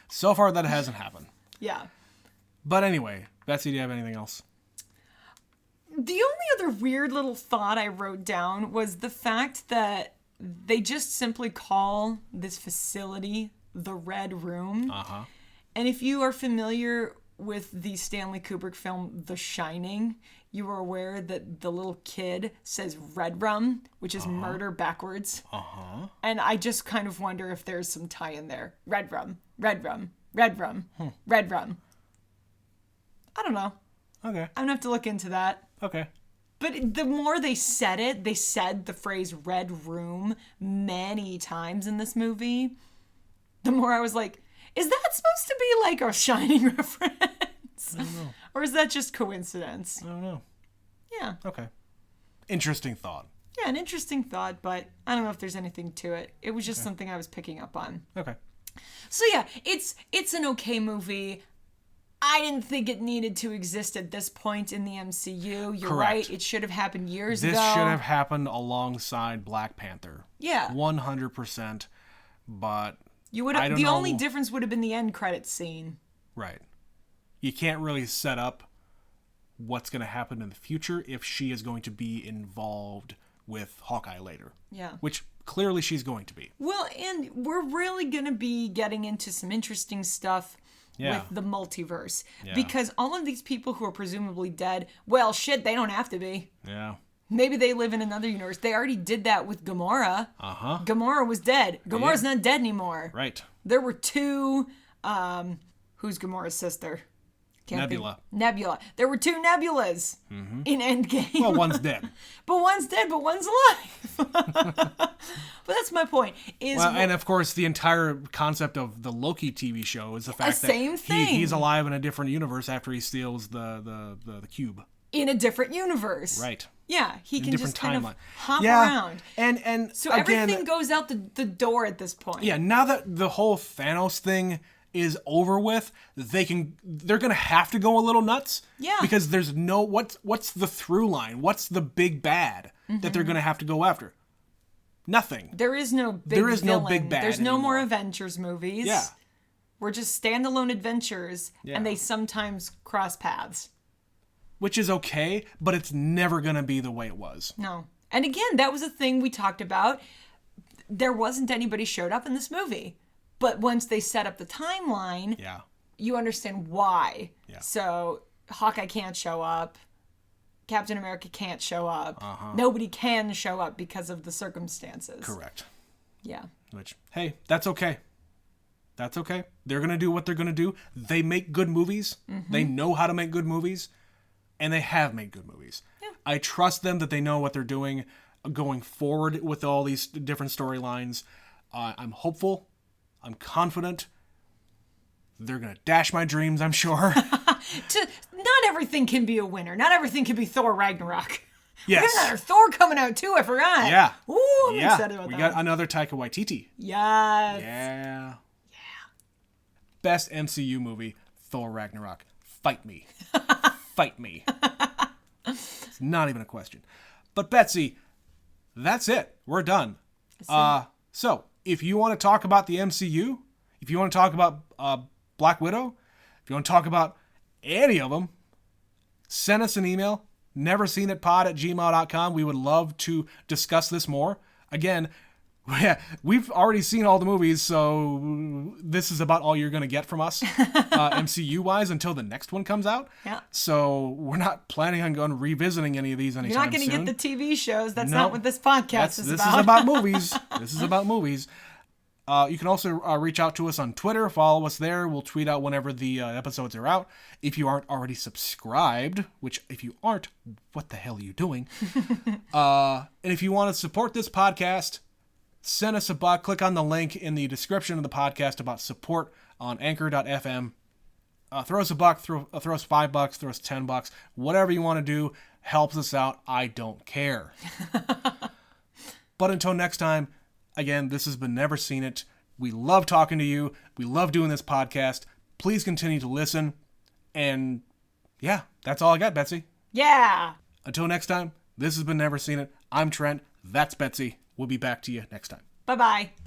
[SPEAKER 1] So far, that hasn't happened.
[SPEAKER 2] Yeah.
[SPEAKER 1] But anyway, Betsy, do you have anything else?
[SPEAKER 2] The only other weird little thought I wrote down was the fact that they just simply call this facility the Red Room.
[SPEAKER 1] Uh-huh.
[SPEAKER 2] And if you are familiar with the Stanley Kubrick film The Shining, you were aware that the little kid says red rum, which is murder backwards. And I just kind of wonder if there's some tie in there. Red rum, red rum, red rum, red rum. I don't know.
[SPEAKER 1] Okay.
[SPEAKER 2] I'm going to have to look into that.
[SPEAKER 1] Okay.
[SPEAKER 2] But the more they said it, they said the phrase red room many times in this movie, the more I was like, is that supposed to be like a Shining reference?
[SPEAKER 1] I don't know.
[SPEAKER 2] Or is that just coincidence?
[SPEAKER 1] I don't know.
[SPEAKER 2] Yeah.
[SPEAKER 1] Okay. Interesting thought.
[SPEAKER 2] Yeah, an interesting thought, but I don't know if there's anything to it. It was just something I was picking up on.
[SPEAKER 1] Okay.
[SPEAKER 2] So yeah, it's an okay movie. I didn't think it needed to exist at this point in the MCU. You're right. It should have happened years ago.
[SPEAKER 1] This should have happened alongside Black Panther.
[SPEAKER 2] Yeah.
[SPEAKER 1] 100%. But
[SPEAKER 2] you would have, the only difference would have been the end credits scene.
[SPEAKER 1] Right. You can't really set up what's going to happen in the future if she is going to be involved with Hawkeye later.
[SPEAKER 2] Yeah.
[SPEAKER 1] Which clearly she's going to be.
[SPEAKER 2] Well, and we're really going to be getting into some interesting stuff with the multiverse. Yeah. Because all of these people who are presumably dead, well, shit, they don't have to be.
[SPEAKER 1] Yeah.
[SPEAKER 2] Maybe they live in another universe. They already did that with Gamora. Gamora was dead. Gamora's not dead anymore.
[SPEAKER 1] Right.
[SPEAKER 2] There were two... who's Gamora's sister?
[SPEAKER 1] Nebula.
[SPEAKER 2] Nebula. There were two Nebulas in Endgame.
[SPEAKER 1] Well, one's dead.
[SPEAKER 2] But one's dead, but one's alive. But that's my point.
[SPEAKER 1] And of course, the entire concept of the Loki TV show is the fact that he's alive in a different universe after he steals the cube.
[SPEAKER 2] In a different universe.
[SPEAKER 1] Right.
[SPEAKER 2] Yeah, he can just kind of hop around.
[SPEAKER 1] And
[SPEAKER 2] so again, everything goes out the door at this point.
[SPEAKER 1] Yeah, now that the whole Thanos thing is over with, they're gonna have to go a little nuts.
[SPEAKER 2] Yeah.
[SPEAKER 1] Because there's no what's the through line? What's the big bad that they're gonna have to go after? Nothing.
[SPEAKER 2] There is no big
[SPEAKER 1] no big bad.
[SPEAKER 2] There's no more Avengers movies.
[SPEAKER 1] Yeah.
[SPEAKER 2] We're just standalone adventures, and they sometimes cross paths.
[SPEAKER 1] Which is okay, but it's never gonna be the way it was.
[SPEAKER 2] No. And again, that was a thing we talked about. There wasn't anybody showed up in this movie. But once they set up the timeline, you understand why. Yeah. So Hawkeye can't show up. Captain America can't show up. Nobody can show up because of the circumstances.
[SPEAKER 1] Correct.
[SPEAKER 2] Yeah.
[SPEAKER 1] Which, hey, that's okay. That's okay. They're going to do what they're going to do. They make good movies. They know how to make good movies. And they have made good movies. Yeah. I trust them that they know what they're doing going forward with all these different storylines. I'm hopeful. I'm confident. They're going to dash my dreams, I'm sure.
[SPEAKER 2] Not everything can be a winner. Not everything can be Thor Ragnarok.
[SPEAKER 1] Yes.
[SPEAKER 2] We got another Thor coming out too, I forgot.
[SPEAKER 1] Yeah.
[SPEAKER 2] Ooh, I'm excited about that.
[SPEAKER 1] We got another Taika Waititi.
[SPEAKER 2] Yes.
[SPEAKER 1] Yeah. Best MCU movie, Thor Ragnarok. Fight me. Fight me. It's not even a question. But Betsy, that's it. We're done. So, if you want to talk about the MCU, if you want to talk about Black Widow, if you want to talk about any of them, send us an email, neverseenitpod@gmail.com. We would love to discuss this more. Again, we've already seen all the movies, so this is about all you're going to get from us, MCU-wise, until the next one comes out.
[SPEAKER 2] Yeah.
[SPEAKER 1] So we're not planning on going revisiting any of these anytime soon.
[SPEAKER 2] You're not going to get the TV shows. That's not what this podcast is about.
[SPEAKER 1] This is about movies. This is about movies. You can also reach out to us on Twitter. Follow us there. We'll tweet out whenever the episodes are out. If you aren't already subscribed, which if you aren't, what the hell are you doing? And if you want to support this podcast, send us a buck. Click on the link in the description of the podcast about support on anchor.fm. Throw us a buck, throw us $5, throw us $10. Whatever you want to do helps us out. I don't care. But until next time, again, this has been Never Seen It. We love talking to you. We love doing this podcast. Please continue to listen. And yeah, that's all I got, Betsy.
[SPEAKER 2] Yeah.
[SPEAKER 1] Until next time, this has been Never Seen It. I'm Trent. That's Betsy. We'll be back to you next time.
[SPEAKER 2] Bye-bye.